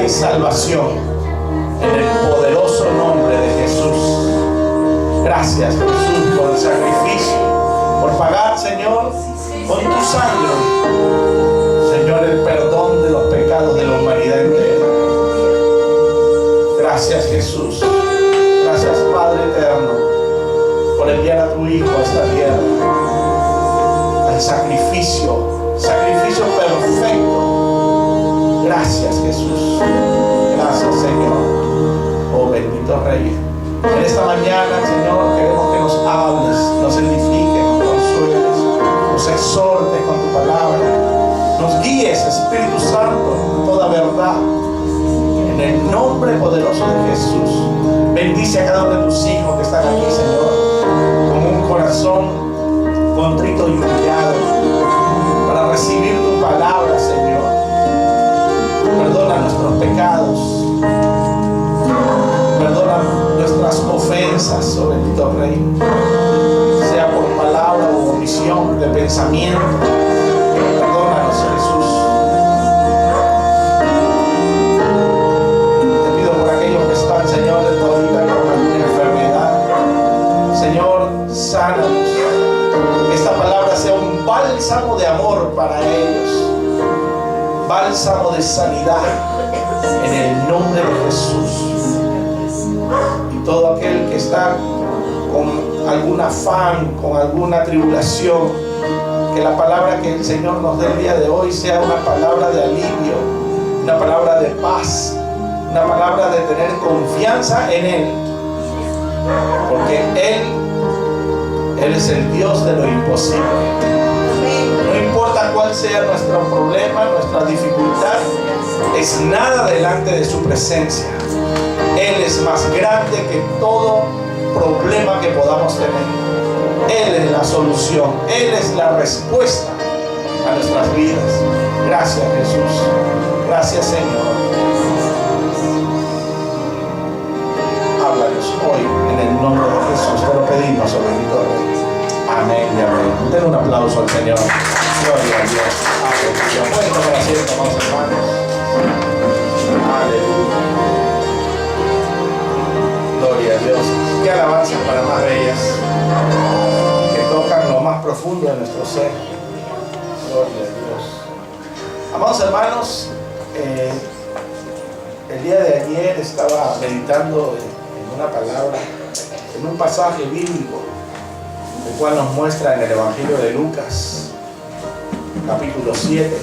hay salvación en el poderoso nombre de Jesús. Gracias, Jesús, por el sacrificio, por pagar, Señor, con tu sangre, Señor, el perdón de los pecados de la humanidad entera. Gracias, Jesús. Gracias, Padre eterno, por enviar a tu Hijo a esta tierra, al sacrificio perfecto. Gracias, Jesús. Gracias, Señor. Oh bendito Rey. En esta mañana, Señor, queremos que nos hables, nos edifiques, nos consueles, nos exhortes con tu palabra, nos guíes, Espíritu Santo, en toda verdad. En el nombre poderoso de Jesús, bendice a cada uno de tus hijos que están aquí, Señor, con un corazón contrito y humillado para recibir tu palabra, Señor. Perdona nuestros pecados, perdona nuestras ofensas, oh bendito Rey, sea por palabra o omisión de pensamiento. Perdónanos, Jesús. Te pido por aquellos que están, Señor, de todavía con alguna enfermedad, Señor, sánanos. Que esta palabra sea un bálsamo de amor para ellos, bálsamo de sanidad, en el nombre de Jesús. Y todo aquel que está con algún afán, con alguna tribulación, que la palabra que el Señor nos dé el día de hoy sea una palabra de alivio, una palabra de paz, una palabra de tener confianza en Él, porque Él es el Dios de lo imposible. No importa cuál sea nuestro problema, nuestra dificultad, es nada delante de su presencia. Él es más grande que todo problema que podamos tener. Él es la solución, Él es la respuesta a nuestras vidas. Gracias, Jesús. Gracias, Señor. Háblanos hoy en el nombre de Jesús. Te lo pedimos, oh bendito Rey. Amén y amén. Den un aplauso al Señor. Gloria a Dios. Aleluya. Pueden tomar asiento, amados hermanos. Aleluya. Gloria a Dios. Qué alabanzas para más bellas, que tocan lo más profundo de nuestro ser. Gloria a Dios. Amados hermanos, el día de ayer estaba meditando en una palabra, en un pasaje bíblico, el cual nos muestra en el Evangelio de Lucas, capítulo 7.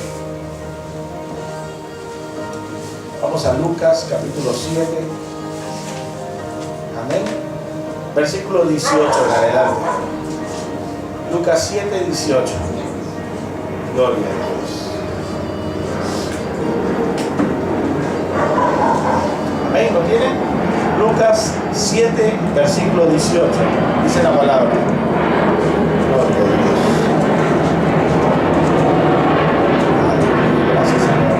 Vamos a Lucas, capítulo 7. Amén. Versículo 18 en adelante. Lucas 7, 18. Gloria a Dios. Amén. ¿Lo tienen? Lucas 7, versículo 18. Dice la palabra. Gloria a Dios. Gracias, Señor.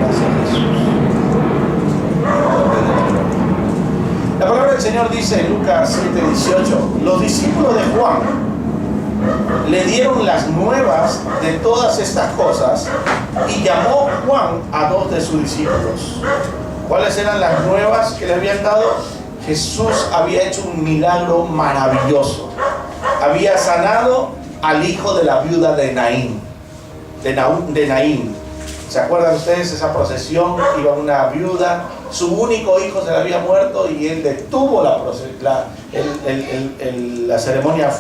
Gracias, Jesús. La palabra del Señor dice en Lucas 7, 18: los discípulos de Juan le dieron las nuevas de todas estas cosas y llamó Juan a 2 de sus discípulos. ¿Cuáles eran las nuevas que le habían dado? Jesús había hecho un milagro maravilloso. Había sanado al hijo de la viuda de Naín. ¿Se acuerdan ustedes esa procesión? Iba una viuda, su único hijo se le había muerto y él detuvo la ceremonia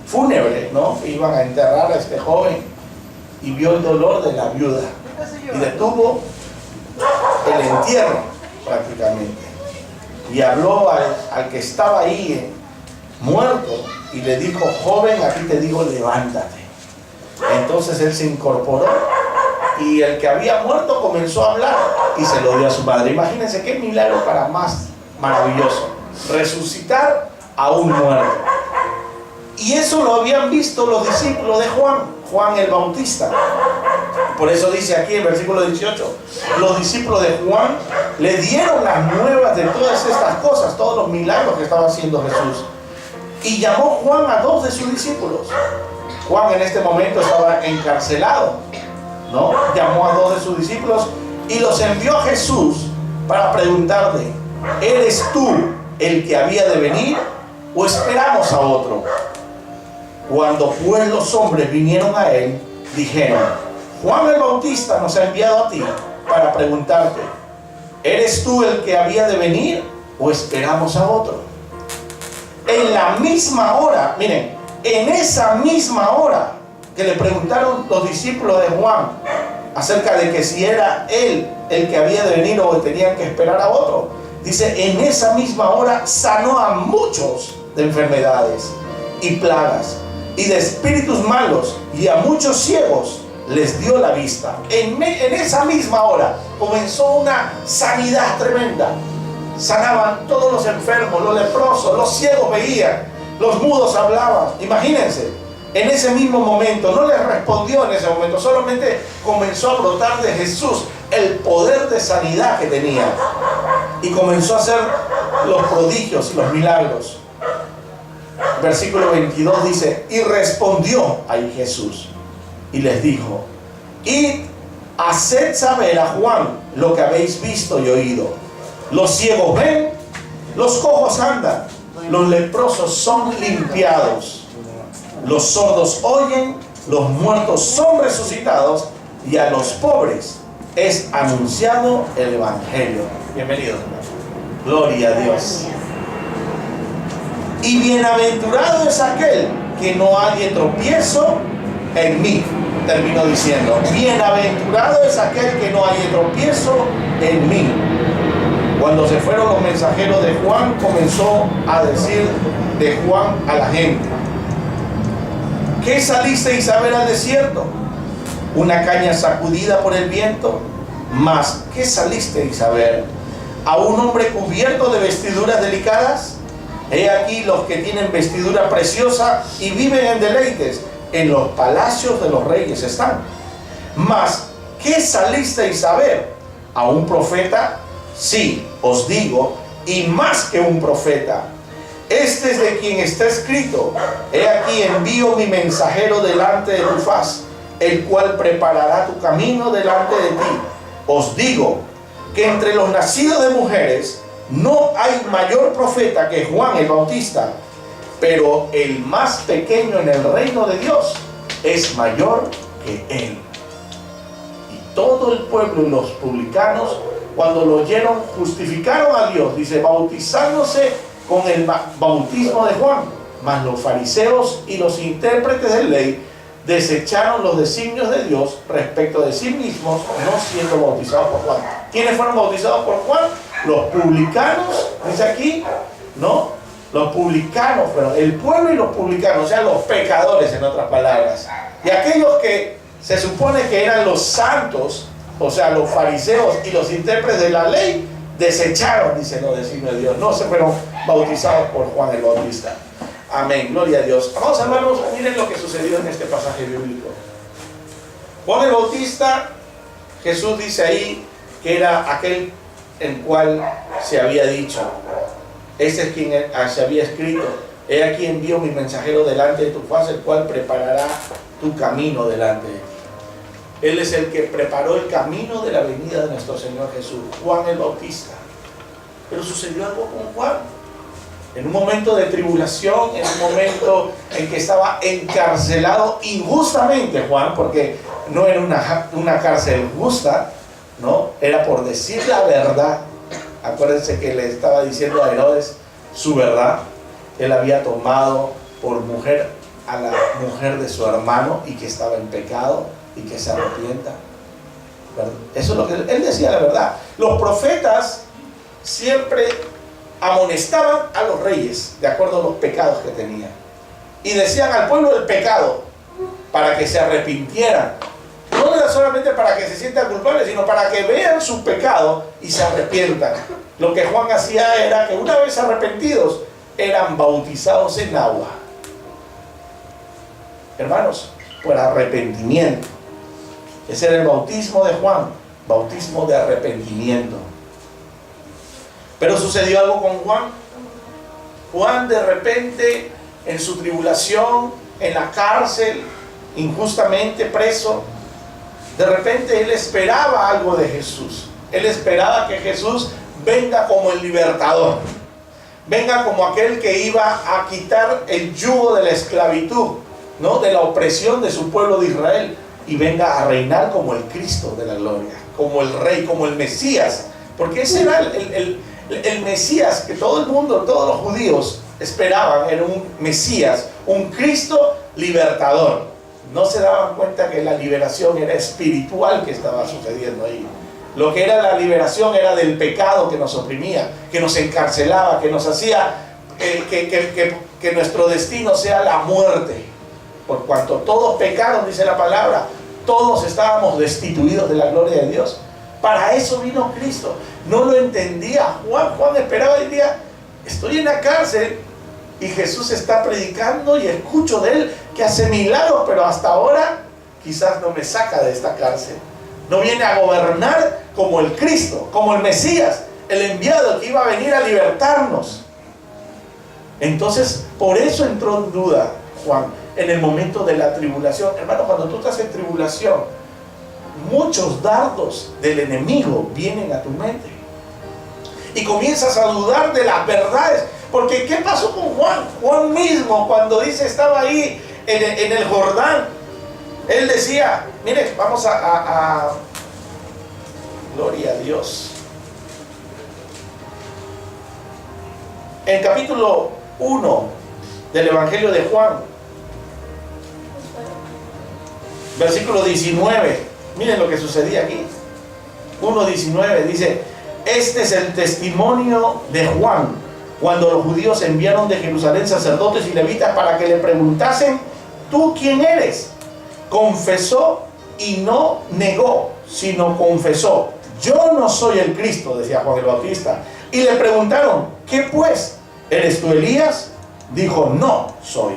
fúnebre, ¿no? Iban a enterrar a este joven y vio el dolor de la viuda y detuvo el entierro prácticamente. Y habló al que estaba ahí muerto y le dijo: joven, aquí te digo, levántate. Entonces él se incorporó y el que había muerto comenzó a hablar y se lo dio a su padre. Imagínense qué milagro para más maravilloso: resucitar a un muerto. Y eso lo habían visto los discípulos de Juan el Bautista. Por eso dice aquí en versículo 18: los discípulos de Juan le dieron las nuevas de todas estas cosas, todos los milagros que estaba haciendo Jesús. Y llamó Juan a 2 de sus discípulos. Juan en este momento estaba encarcelado, ¿no? Llamó a 2 de sus discípulos y los envió a Jesús para preguntarle: ¿eres tú el que había de venir o esperamos a otro? Cuando pues los hombres vinieron a él, dijeron: Juan el Bautista nos ha enviado a ti para preguntarte: ¿eres tú el que había de venir o esperamos a otro? En la misma hora, miren, en esa misma hora que le preguntaron los discípulos de Juan acerca de que si era él el que había de venir o tenían que esperar a otro, dice: en esa misma hora sanó a muchos de enfermedades y plagas y de espíritus malos, y a muchos ciegos les dio la vista. En esa misma hora comenzó una sanidad tremenda. Sanaban todos los enfermos, los leprosos, los ciegos veían, los mudos hablaban. Imagínense, en ese mismo momento, no les respondió en ese momento, solamente comenzó a brotar de Jesús el poder de sanidad que tenía, y comenzó a hacer los prodigios y los milagros. Versículo 22 dice: y respondió ahí Jesús y les dijo: id, haced saber a Juan lo que habéis visto y oído. Los ciegos ven, los cojos andan, los leprosos son limpiados, los sordos oyen, los muertos son resucitados, y a los pobres es anunciado el Evangelio. Bienvenidos, hermanos. Gloria a Dios. Y bienaventurado es aquel que no halle tropiezo en mí. Termino diciendo: bienaventurado es aquel que no halle tropiezo en mí. Cuando se fueron los mensajeros de Juan, comenzó a decir de Juan a la gente: ¿qué salisteis a ver al desierto? ¿Una caña sacudida por el viento? Mas, ¿qué salisteis a ver? ¿A un hombre cubierto de vestiduras delicadas? He aquí los que tienen vestidura preciosa y viven en deleites, en los palacios de los reyes están. Mas, ¿qué salisteis a ver? ¿A un profeta? Sí, os digo, y más que un profeta. Este es de quien está escrito: he aquí envío mi mensajero delante de tu faz, el cual preparará tu camino delante de ti. Os digo que entre los nacidos de mujeres no hay mayor profeta que Juan el Bautista, pero el más pequeño en el reino de Dios es mayor que él. Y todo el pueblo y los publicanos, cuando lo oyeron, justificaron a Dios, dice, bautizándose con el bautismo de Juan. Mas los fariseos y los intérpretes de ley desecharon los designios de Dios respecto de sí mismos, no siendo bautizados por Juan. ¿Quiénes fueron bautizados por Juan? Los publicanos, dice aquí, ¿no? Los publicanos fueron, el pueblo y los publicanos, o sea, los pecadores, en otras palabras. Y aquellos que se supone que eran los santos, o sea, los fariseos y los intérpretes de la ley, desecharon, dice, los designios de Dios. No se fueron bautizados por Juan el Bautista. Amén, gloria a Dios. Vamos, hermanos, miren lo que sucedió en este pasaje bíblico. Juan el Bautista, Jesús dice ahí que era aquel en cual se había dicho, ese es quien se había escrito: he aquí envío mi mensajero delante de tu faz, el cual preparará tu camino delante de ti. Él es el que preparó el camino de la venida de nuestro Señor Jesús, Juan el Bautista. Pero sucedió algo con Juan. En un momento de tribulación, en un momento en que estaba encarcelado injustamente Juan, porque no era una cárcel justa, ¿no? Era por decir la verdad. Acuérdense que le estaba diciendo a Herodes su verdad. Él había tomado por mujer a la mujer de su hermano y que estaba en pecado y que se arrepienta. Eso es lo que él decía, la verdad. Los profetas siempre amonestaban a los reyes de acuerdo a los pecados que tenían, y decían al pueblo el pecado para que se arrepintieran. No era solamente para que se sientan culpables, sino para que vean su pecado y se arrepientan. Lo que Juan hacía era que una vez arrepentidos eran bautizados en agua, hermanos, por arrepentimiento. Ese era el bautismo de Juan, bautismo de arrepentimiento. Pero sucedió algo con Juan. Juan, de repente, en su tribulación, en la cárcel, injustamente preso, De repente él esperaba algo de Jesús. Él esperaba que Jesús venga como el libertador, venga como aquel que iba a quitar el yugo de la esclavitud, ¿no?, de la opresión de su pueblo de Israel, y venga a reinar como el Cristo de la gloria, como el Rey, como el Mesías, porque ese era el Mesías que todo el mundo, todos los judíos esperaban. Era un Mesías, un Cristo libertador. No se daban cuenta que la liberación era espiritual que estaba sucediendo ahí. Lo que era la liberación era del pecado que nos oprimía, que nos encarcelaba, que nos hacía que nuestro destino sea la muerte. Por cuanto todos pecaron, dice la palabra, todos estábamos destituidos de la gloria de Dios. Para eso vino Cristo. No lo entendía Juan. Juan esperaba y decía, estoy en la cárcel y Jesús está predicando y escucho de él que hace milagros, pero hasta ahora quizás no me saca de esta cárcel. No viene a gobernar como el Cristo, como el Mesías, el enviado que iba a venir a libertarnos. Entonces, por eso entró en duda Juan en el momento de la tribulación. Hermano, cuando tú estás en tribulación, muchos dardos del enemigo vienen a tu mente y comienzas a dudar de las verdades. Porque ¿qué pasó con Juan? Juan mismo, cuando dice estaba ahí en el Jordán, él decía, mire, vamos a gloria a Dios. En capítulo 1 del Evangelio de Juan, versículo 19, miren lo que sucedía aquí. 1:19 dice, este es el testimonio de Juan, cuando los judíos enviaron de Jerusalén sacerdotes y levitas para que le preguntasen, ¿tú quién eres? Confesó y no negó, sino confesó, yo no soy el Cristo, decía Juan el Bautista. Y le preguntaron, ¿qué pues? ¿Eres tú Elías? Dijo, no soy.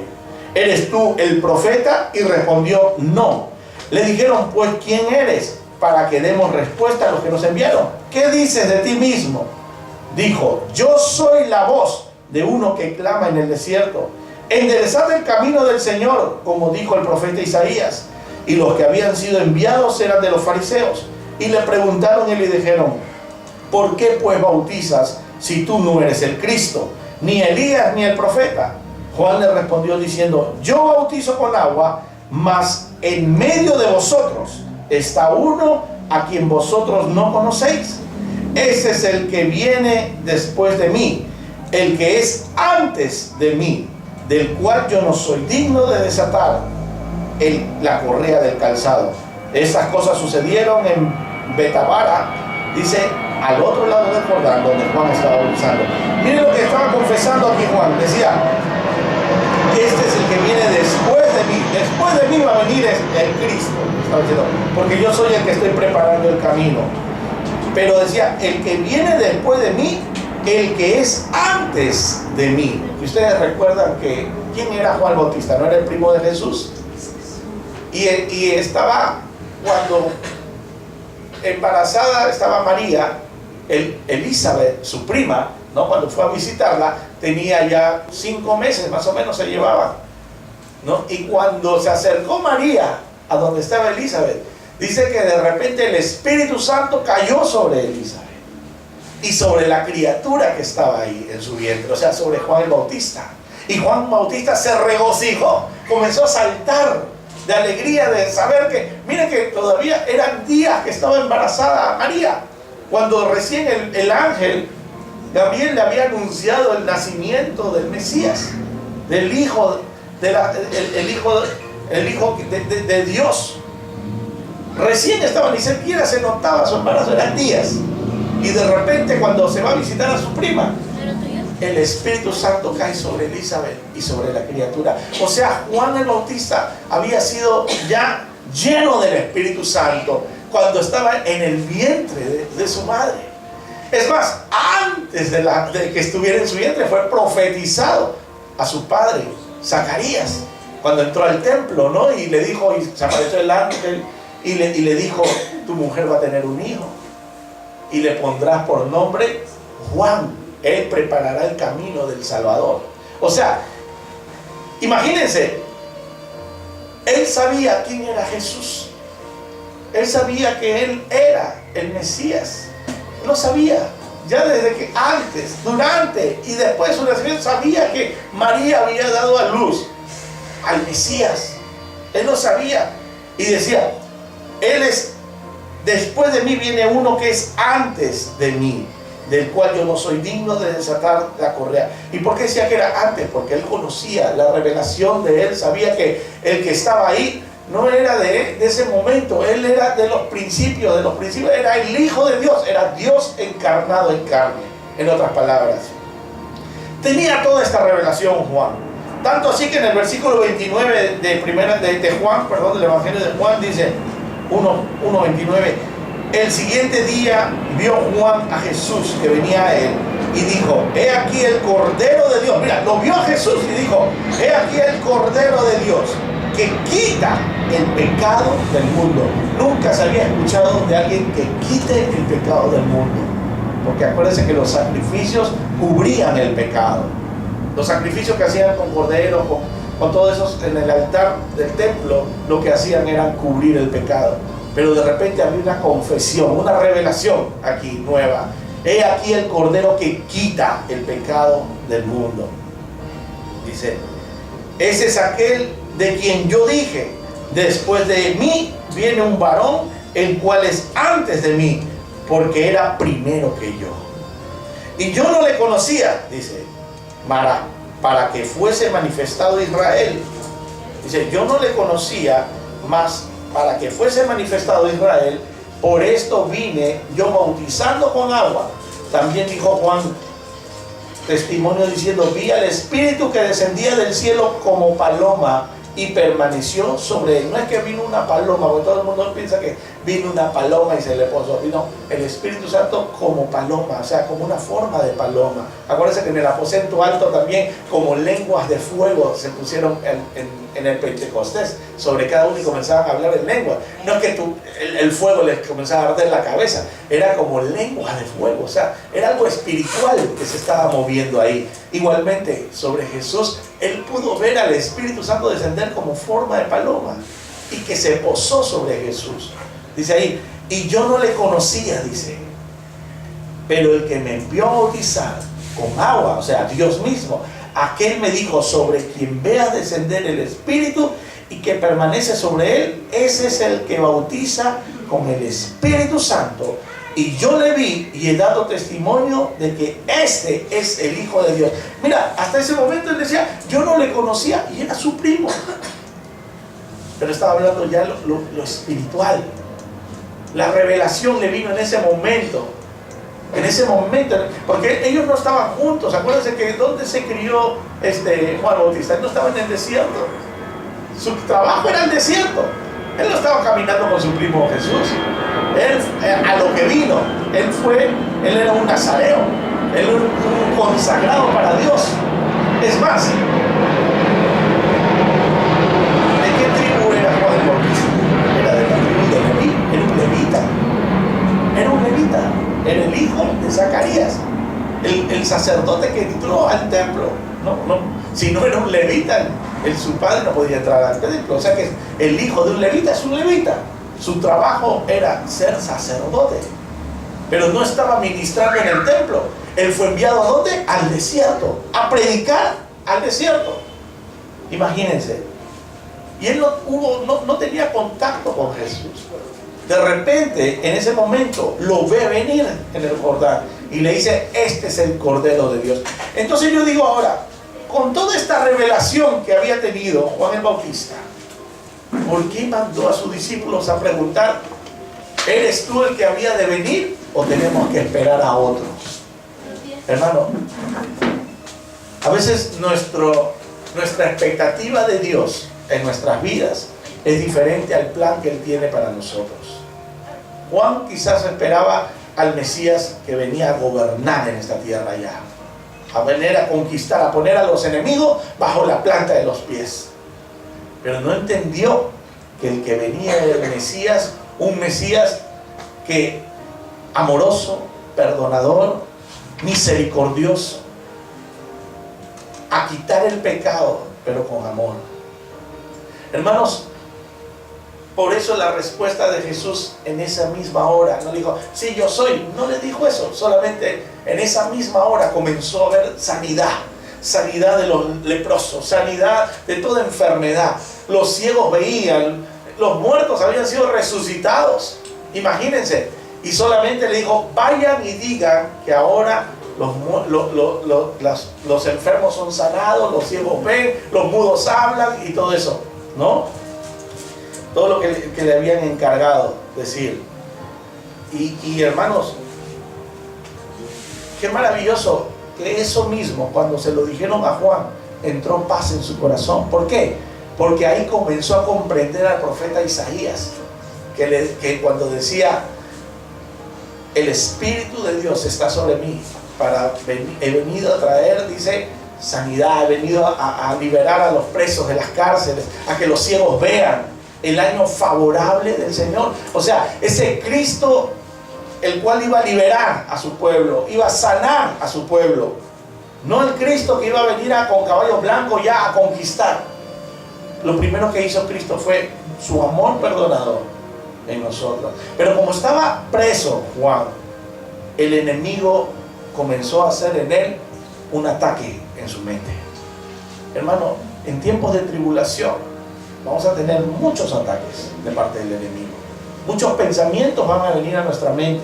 ¿Eres tú el profeta? Y respondió, no. Le dijeron, pues, ¿quién eres? Para que demos respuesta a los que nos enviaron. ¿Qué dices de ti mismo? Dijo, yo soy la voz de uno que clama en el desierto. Enderezad el camino del Señor, como dijo el profeta Isaías. Y los que habían sido enviados eran de los fariseos. Y le preguntaron y le dijeron, ¿por qué pues bautizas si tú no eres el Cristo, ni Elías, ni el profeta? Juan le respondió diciendo, yo bautizo con agua, mas en medio de vosotros está uno a quien vosotros no conocéis. Ese es el que viene después de mí, el que es antes de mí, del cual yo no soy digno de desatar la correa del calzado. Estas cosas sucedieron en Betabara, dice, al otro lado del Jordán, donde Juan estaba bautizando. Miren lo que estaba confesando aquí Juan. Decía, este es el que viene después de mí. Después de mí va a venir el Cristo. Estaba diciendo, porque yo soy el que estoy preparando el camino. Pero decía, el que viene después de mí, el que es antes de mí. Y ustedes recuerdan que, ¿quién era Juan Bautista? ¿No era el primo de Jesús? Y estaba, cuando embarazada estaba María, Elizabeth, su prima, ¿no?, cuando fue a visitarla, tenía ya 5 meses, más o menos se llevaban, ¿no? Y cuando se acercó María a donde estaba Elizabeth, dice que de repente el Espíritu Santo cayó sobre Elizabeth y sobre la criatura que estaba ahí en su vientre, o sea, sobre Juan el Bautista. Y Juan Bautista se regocijó, comenzó a saltar de alegría de saber que, miren que todavía eran días que estaba embarazada María, cuando recién el ángel Gabriel le había anunciado el nacimiento del Mesías, del Hijo, el Hijo de Dios. Recién estaba, ni siquiera se notaba su embarazo, eran días. Y de repente cuando se va a visitar a su prima, el Espíritu Santo cae sobre Elizabeth y sobre la criatura. O sea, Juan el Bautista había sido ya lleno del Espíritu Santo cuando estaba en el vientre de su madre. Es más, antes de que estuviera en su vientre, fue profetizado a su padre, Zacarías, cuando entró al templo, ¿no? Y le dijo, y se apareció el ángel, y le dijo, tu mujer va a tener un hijo, y le pondrás por nombre Juan. Él preparará el camino del Salvador. O sea, imagínense, él sabía quién era Jesús. Él sabía que él era el Mesías. Lo sabía. Ya desde que antes, durante y después de su nacimiento, sabía que María había dado a luz al Mesías. Él lo sabía. Y decía, Él es, después de mí viene uno que es antes de mí, del cual yo no soy digno de desatar la correa. ¿Y por qué decía que era antes? Porque él conocía la revelación de él, sabía que el que estaba ahí no era de ese momento, él era de los principios, era el Hijo de Dios, era Dios encarnado en carne, en otras palabras. Tenía toda esta revelación Juan, tanto así que en el versículo 29 de Juan, del Evangelio de Juan, dice 1:29, el siguiente día vio Juan a Jesús que venía a él y dijo, he aquí el Cordero de Dios. Mira, lo vio a Jesús y dijo, he aquí el Cordero de Dios que quita el pecado del mundo. Nunca se había escuchado de alguien que quite el pecado del mundo, porque acuérdense que los sacrificios cubrían el pecado. Los sacrificios que hacían con corderos, con todos esos en el altar del templo, lo que hacían era cubrir el pecado. Pero de repente había una confesión, una revelación aquí nueva. He aquí el Cordero que quita el pecado del mundo. Dice, ese es aquel de quien yo dije, después de mí viene un varón, el cual es antes de mí, porque era primero que yo. Y yo no le conocía, dice, para que fuese manifestado Israel. Dice, yo no le conocía, mas para que fuese manifestado Israel, por esto vine yo bautizando con agua. También dijo Juan testimonio diciendo, vi al Espíritu que descendía del cielo como paloma y permaneció sobre él. No es que vino una paloma, porque todo el mundo piensa que vino una paloma y se le posó. Vino el Espíritu Santo como paloma, o sea, como una forma de paloma. Acuérdense que en el aposento alto también, como lenguas de fuego se pusieron en el Pentecostés sobre cada uno y comenzaban a hablar en lengua. No es que el fuego les comenzaba a arder la cabeza, era como lenguas de fuego, o sea, era algo espiritual que se estaba moviendo ahí. Igualmente, sobre Jesús, él pudo ver al Espíritu Santo descender como forma de paloma y que se posó sobre Jesús. Dice ahí, y yo no le conocía, dice, pero el que me envió a bautizar con agua, o sea, Dios mismo, aquel me dijo, sobre quien vea descender el Espíritu y que permanece sobre él, ese es el que bautiza con el Espíritu Santo. Y yo le vi y he dado testimonio de que este es el Hijo de Dios. Mira, hasta ese momento él decía, yo no le conocía y era su primo. Pero estaba hablando ya lo espiritual. La revelación le vino en ese momento. En ese momento, porque ellos no estaban juntos. Acuérdense que ¿dónde se crió Juan Bautista? Él no estaba en el desierto. Su trabajo era el desierto. Él no estaba caminando con su primo Jesús. Él, a lo que vino, él era un nazareo, él era un consagrado para Dios. Es más, ¿de qué tribu era Juan el Bautista? Era de la tribu de Leví, era un levita. Era un levita, era el hijo de Zacarías, el sacerdote que entró al templo. Si no era un levita, su padre no podía entrar al templo. O sea que el hijo de un levita es un levita. Su trabajo era ser sacerdote, pero no estaba ministrando en el templo. Él fue enviado ¿a dónde? Al desierto, a predicar al desierto. Imagínense. Y él no tenía contacto con Jesús. De repente, en ese momento, lo ve venir en el Jordán y le dice, este es el Cordero de Dios. Entonces yo digo ahora, con toda esta revelación que había tenido Juan el Bautista, ¿por qué mandó a sus discípulos a preguntar, ¿eres tú el que había de venir o tenemos que esperar a otros? Hermano, a veces nuestra expectativa de Dios en nuestras vidas es diferente al plan que Él tiene para nosotros. Juan quizás esperaba al Mesías que venía a gobernar en esta tierra ya, a venir a conquistar, a poner a los enemigos bajo la planta de los pies. Pero no entendió que el que venía era el Mesías, un Mesías que amoroso, perdonador, misericordioso, a quitar el pecado, pero con amor. Hermanos, Por eso la respuesta de Jesús en esa misma hora, no dijo, sí, yo soy, no le dijo eso, solamente en esa misma hora comenzó a haber sanidad, sanidad de los leprosos, sanidad de toda enfermedad. Los ciegos veían, los muertos habían sido resucitados, imagínense, y solamente le dijo, vayan y digan que ahora los enfermos son sanados, los ciegos ven, los mudos hablan y todo eso, ¿no? Todo lo que le habían encargado decir. Y hermanos, qué maravilloso que eso mismo, cuando se lo dijeron a Juan, entró paz en su corazón. ¿Por qué? Porque ahí comenzó a comprender al profeta Isaías, que cuando decía, el Espíritu de Dios está sobre mí, he venido a traer, dice, sanidad, he venido a liberar a los presos de las cárceles, a que los ciegos vean, el año favorable del Señor. O sea, ese Cristo, el cual iba a liberar a su pueblo, iba a sanar a su pueblo, no el Cristo que iba a venir con caballos blancos ya a conquistar. Lo primero que hizo Cristo fue su amor perdonador en nosotros. Pero como estaba preso Juan, el enemigo comenzó a hacer en él un ataque en su mente. Hermano, en tiempos de tribulación vamos a tener muchos ataques de parte del enemigo. Muchos pensamientos van a venir a nuestra mente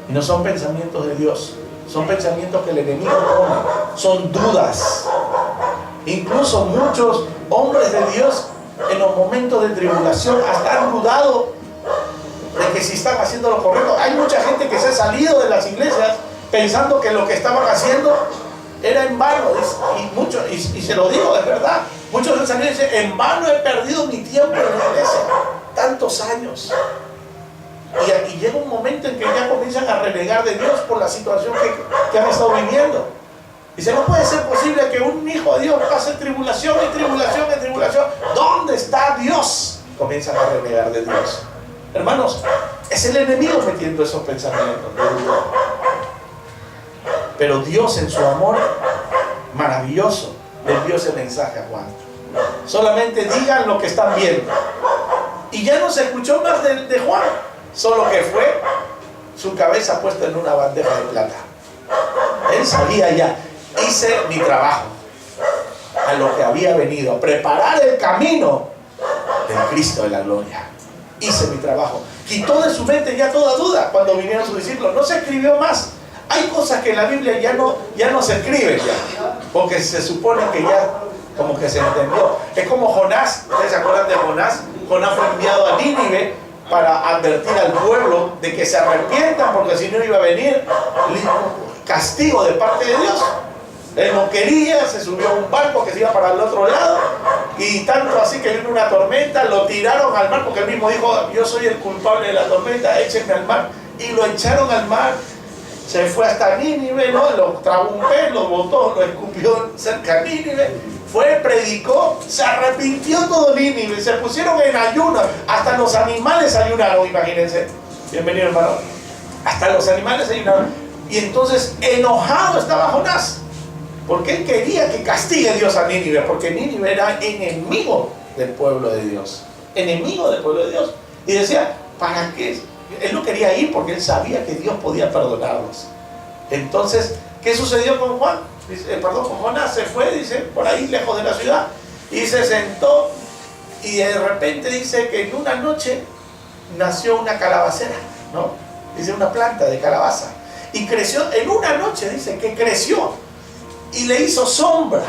y no son pensamientos de Dios, son pensamientos que el enemigo pone, son dudas. Incluso muchos hombres de Dios en los momentos de tribulación hasta han dudado de que si están haciendo lo correcto. Hay mucha gente que se ha salido de las iglesias pensando que lo que estaban haciendo era en vano, y se lo digo de verdad. Muchos han salido y dicen, en vano he perdido mi tiempo en la iglesia, tantos años. Y llega un momento en que ya comienzan a renegar de Dios por la situación que han estado viviendo. Dice, no puede ser posible que un hijo de Dios pase tribulación y tribulación y tribulación. ¿Dónde está Dios? Comienzan a renegar de Dios. Hermanos, es el enemigo metiendo esos pensamientos. Pero Dios, en su amor maravilloso, le envió ese mensaje a Juan. Solamente digan lo que están viendo. Y ya no se escuchó más de Juan, solo que fue su cabeza puesta en una bandeja de plata. Él sabía ya, hice mi trabajo, a lo que había venido, a preparar el camino del Cristo de la gloria. Hice mi trabajo. Quitó de su mente ya toda duda cuando vinieron sus discípulos. No se escribió más. Hay cosas que en la Biblia ya no se escriben ya, porque se supone que ya como que se entendió. Es como Jonás. ¿Ustedes se acuerdan de Jonás? Jonás fue enviado a Nínive para advertir al pueblo de que se arrepientan, porque si no iba a venir castigo de parte de Dios. Él no quería, se subió a un barco que se iba para el otro lado, y tanto así que vino una tormenta, lo tiraron al mar, porque él mismo dijo, yo soy el culpable de la tormenta, échenme al mar, y lo echaron al mar. Se fue hasta Nínive, ¿no? Lo tragó un pez, lo botó, lo escupió cerca de Nínive, fue, predicó, se arrepintió todo Nínive, se pusieron en ayuno, hasta los animales ayunaron, imagínense. Bienvenido, hermano. Hasta los animales ayunaron. Y entonces enojado estaba Jonás, porque él quería que castigue Dios a Nínive, porque Nínive era enemigo del pueblo de Dios, enemigo del pueblo de Dios. Y decía, ¿para qué? Él no quería ir porque él sabía que Dios podía perdonarlos. Entonces, ¿qué sucedió con Juan? Con Jonás. Se fue, dice, por ahí lejos de la ciudad, y se sentó, y de repente dice que en una noche nació una calabacera, ¿no? Dice, una planta de calabaza, y creció, en una noche dice que creció, y le hizo sombra.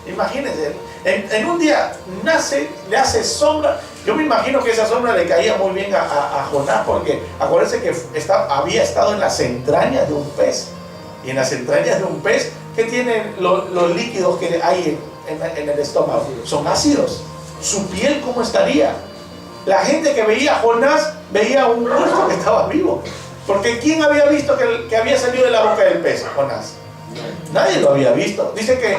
Imagínense, en un día nace, le hace sombra. Yo me imagino que esa sombra le caía muy bien a Jonás, porque acuérdense que había estado en las entrañas de un pez. Y en las entrañas de un pez, ¿qué tienen los líquidos que hay en el estómago? Son ácidos. Su piel, ¿cómo estaría? La gente que veía a Jonás veía a un muerto que estaba vivo. Porque ¿quién había visto que había salido de la boca del pez? Jonás. Nadie lo había visto. Dice que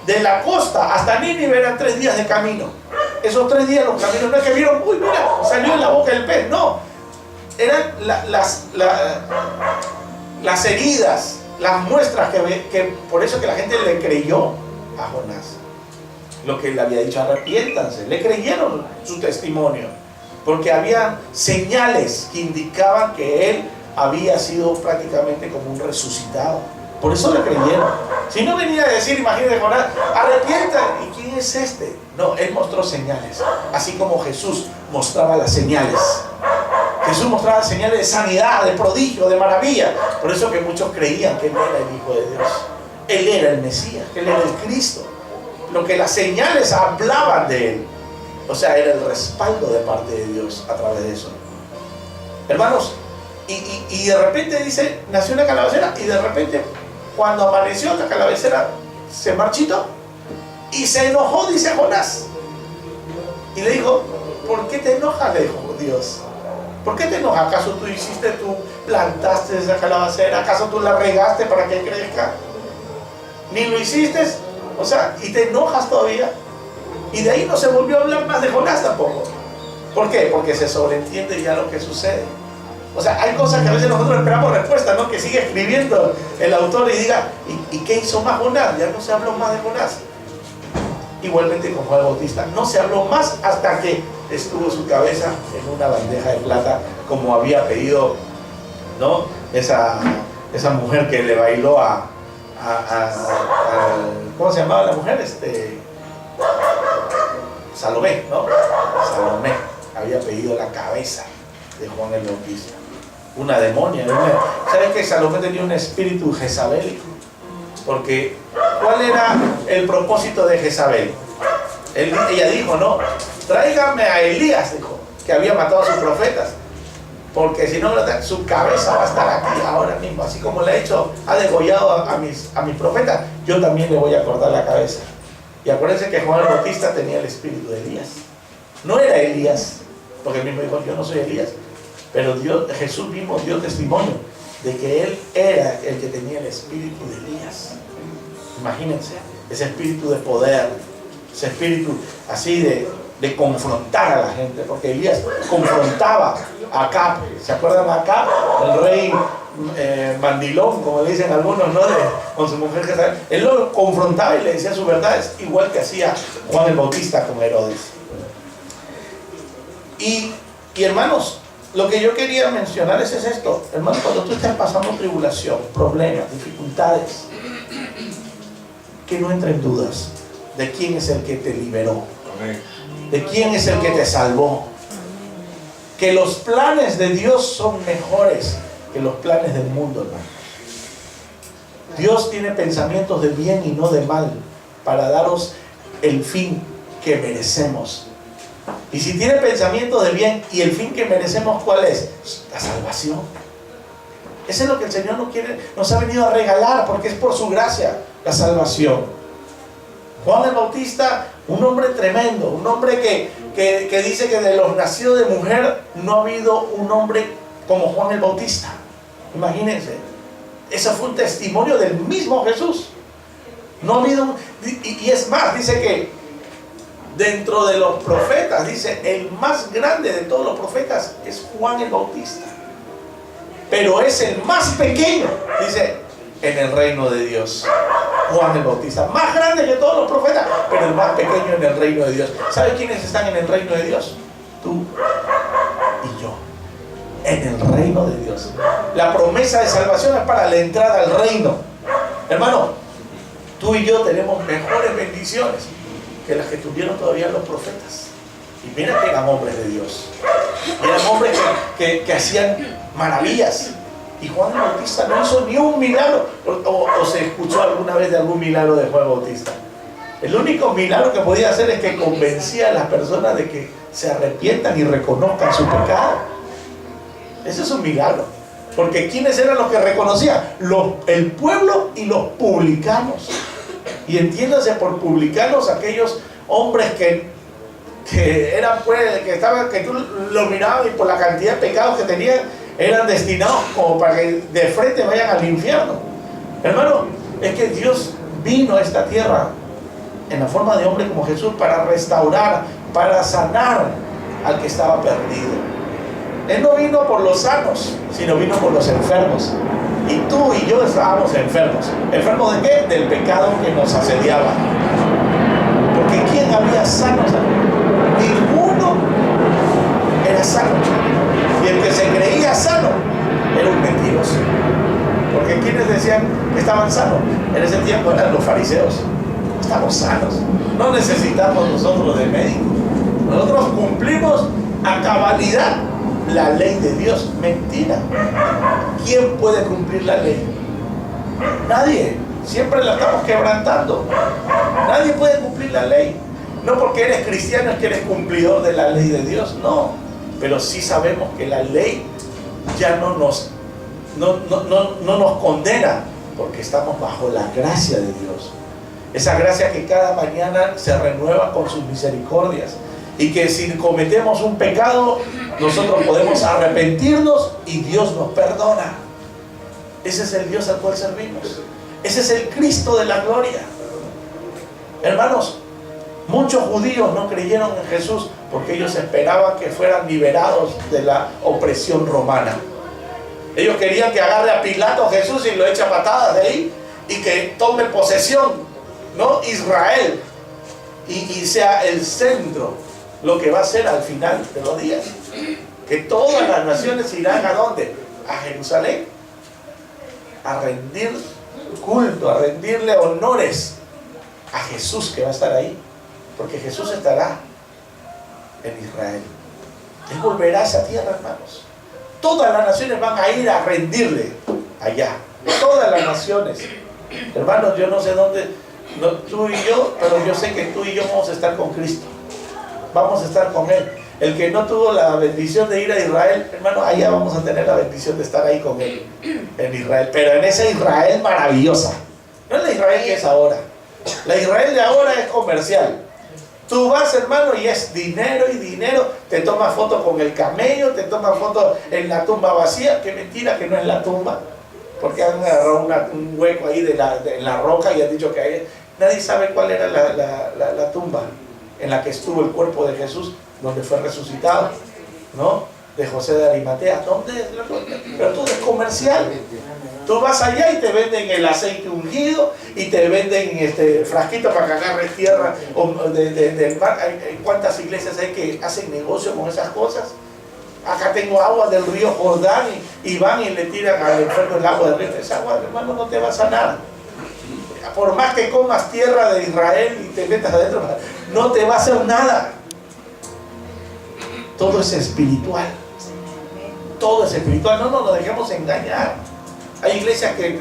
de la costa hasta Nínive eran 3 días de camino. Esos 3 días los caminos, no es que vieron, uy, mira, salió de la boca del pez. No, eran las heridas, las muestras que por eso que la gente le creyó a Jonás. Lo que le había dicho, arrepiéntanse, le creyeron su testimonio. porque había señales que indicaban que él había sido prácticamente como un resucitado. Por eso le creyeron. Si no venía a decir, imagínate Jonás, arrepienta, ¿y quién es este? No, él mostró señales, así como Jesús mostraba las señales. Jesús mostraba señales de sanidad, de prodigio, de maravilla. Por eso que muchos creían que él era el Hijo de Dios. Él era el Mesías, que él era el Cristo. Lo que las señales hablaban de él. O sea, era el respaldo de parte de Dios a través de eso. Hermanos, y de repente dice, nació una calabacera, y de repente, cuando amaneció, la calabacera se marchitó y se enojó, dice Jonás. Y le dijo, ¿por qué te enojas? Le dijo Dios. ¿Por qué te enojas? ¿Acaso tú plantaste esa calabacera? ¿Acaso tú la regaste para que crezca? Ni lo hiciste, o sea, y te enojas todavía. Y de ahí no se volvió a hablar más de Jonás tampoco. ¿Por qué? Porque se sobreentiende ya lo que sucede. O sea, hay cosas que a veces nosotros esperamos respuesta, ¿no? Que sigue escribiendo el autor y diga, ¿y qué hizo más Jonás? Ya no se habló más de Jonás. Igualmente con Juan el Bautista, no se habló más hasta que estuvo su cabeza en una bandeja de plata, como había pedido, ¿no? Esa mujer que le bailó a ¿cómo se llamaba la mujer? Salomé, ¿no? Salomé había pedido la cabeza de Juan el Bautista. Una demonia. ¿Sabes que Salomé tenía un espíritu jezabélico? Porque ¿cuál era el propósito de Jezabel? Ella dijo, no, tráigame a Elías, dijo, que había matado a sus profetas, porque si no, su cabeza va a estar aquí ahora mismo, así como le ha degollado a mis profetas, yo también le voy a cortar la cabeza. Y acuérdense que Juan el Bautista tenía el espíritu de Elías. No era Elías, porque él mismo dijo, yo no soy Elías, pero Jesús mismo dio testimonio de que él era el que tenía el espíritu de Elías. Imagínense, ese espíritu de poder, ese espíritu así de confrontar a la gente, porque Elías confrontaba a Acab. ¿Se acuerdan de Acab? El rey mandilón, como le dicen algunos, ¿no? Con su mujer Jezabel. Él lo confrontaba y le decía sus verdades, igual que hacía Juan el Bautista con Herodes. Y hermanos, lo que yo quería mencionar es esto. Hermanos, cuando tú estás pasando tribulación, problemas, dificultades, que no entre en dudas de quién es el que te liberó, de quién es el que te salvó, que los planes de Dios son mejores que los planes del mundo, hermano. Dios tiene pensamientos de bien y no de mal para daros el fin que merecemos. Y si tiene pensamientos de bien y el fin que merecemos, ¿cuál es? La salvación. Eso es lo que el Señor nos ha venido a regalar, porque es por su gracia la salvación. Juan el Bautista, un hombre tremendo, un hombre que dice que de los nacidos de mujer no ha habido un hombre como Juan el Bautista. Imagínense, eso fue un testimonio del mismo Jesús. No ha habido, y es más, dice que dentro de los profetas, dice, el más grande de todos los profetas es Juan el Bautista, pero es el más pequeño, dice, en el reino de Dios. Juan el Bautista, más grande que todos los profetas, pero el más pequeño en el reino de Dios. ¿Sabes quiénes están en el reino de Dios? Tú y yo, en el reino de Dios. La promesa de salvación es para la entrada al reino. Hermano, tú y yo tenemos mejores bendiciones que las que tuvieron todavía los profetas. Y mira que eran hombres de Dios, eran hombres que hacían maravillas. Y Juan el Bautista no hizo ni un milagro. O se escuchó alguna vez de algún milagro de Juan Bautista. El único milagro que podía hacer es que convencía a las personas de que se arrepientan y reconozcan su pecado. Ese es un milagro. Porque ¿quiénes eran los que reconocían? El pueblo y los publicanos. Y entiéndase por publicanos aquellos hombres que eran, pues, que tú los mirabas y por la cantidad de pecados que tenían, eran destinados como para que de frente vayan al infierno. Hermano, es que Dios vino a esta tierra en la forma de hombre como Jesús para restaurar, para sanar al que estaba perdido. Él no vino por los sanos, sino vino por los enfermos. Y tú y yo estábamos enfermos. ¿Enfermos de qué? Del pecado que nos asediaba. Porque ¿quién había sanos? Ninguno. Era creía sano. Y el que se creía sano era un mentiroso. Porque quienes decían que estaban sanos en ese tiempo eran los fariseos. Estamos sanos. No necesitamos nosotros de médico. Nosotros cumplimos a cabalidad la ley de Dios. Mentira. ¿Quién puede cumplir la ley? Nadie. Siempre la estamos quebrantando. Nadie puede cumplir la ley. No porque eres cristiano es que eres cumplidor de la ley de Dios. No. Pero sí sabemos que la ley ya no nos condena, porque estamos bajo la gracia de Dios. Esa gracia que cada mañana se renueva con sus misericordias. Y que si cometemos un pecado, nosotros podemos arrepentirnos y Dios nos perdona. Ese es el Dios al cual servimos. Ese es el Cristo de la gloria. Hermanos, muchos judíos no creyeron en Jesús porque ellos esperaban que fueran liberados de la opresión romana. Ellos querían que agarre a Pilato a Jesús y lo eche a patadas de ahí y que tome posesión, ¿no? Israel y sea el centro, lo que va a ser al final de los días. Que todas las naciones irán ¿a dónde? A Jerusalén, a rendir culto, a rendirle honores a Jesús, que va a estar ahí, porque Jesús estará en Israel. Él volverá a esa tierra, hermanos. Todas las naciones van a ir a rendirle allá. Todas las naciones. Hermanos, yo no sé dónde, tú y yo, pero yo sé que tú y yo vamos a estar con Cristo. Vamos a estar con Él. El que no tuvo la bendición de ir a Israel, hermano, allá vamos a tener la bendición de estar ahí con Él, en Israel. Pero en esa Israel maravillosa. No es la Israel que es ahora. La Israel de ahora es comercial. Tú vas, hermano, y es dinero y dinero. Te tomas foto con el camello, te tomas foto en la tumba vacía. Qué mentira que no es la tumba. Porque han agarrado un hueco ahí en la roca y han dicho que hay. Nadie sabe cuál era la tumba en la que estuvo el cuerpo de Jesús, donde fue resucitado, ¿no? De José de Arimatea. ¿Dónde es? Pero todo es comercial. Tú vas allá y te venden el aceite ungido y te venden frasquitos para que agarres tierra del mar. ¿Cuántas iglesias hay que hacen negocio con esas cosas? Acá tengo agua del río Jordán y van y le tiran al enfermo el agua del río. Esa agua, hermano, no te va a sanar. Por más que comas tierra de Israel y te metas adentro, no te va a hacer nada. Todo es espiritual. Todo es espiritual. No nos dejemos engañar. Hay iglesias que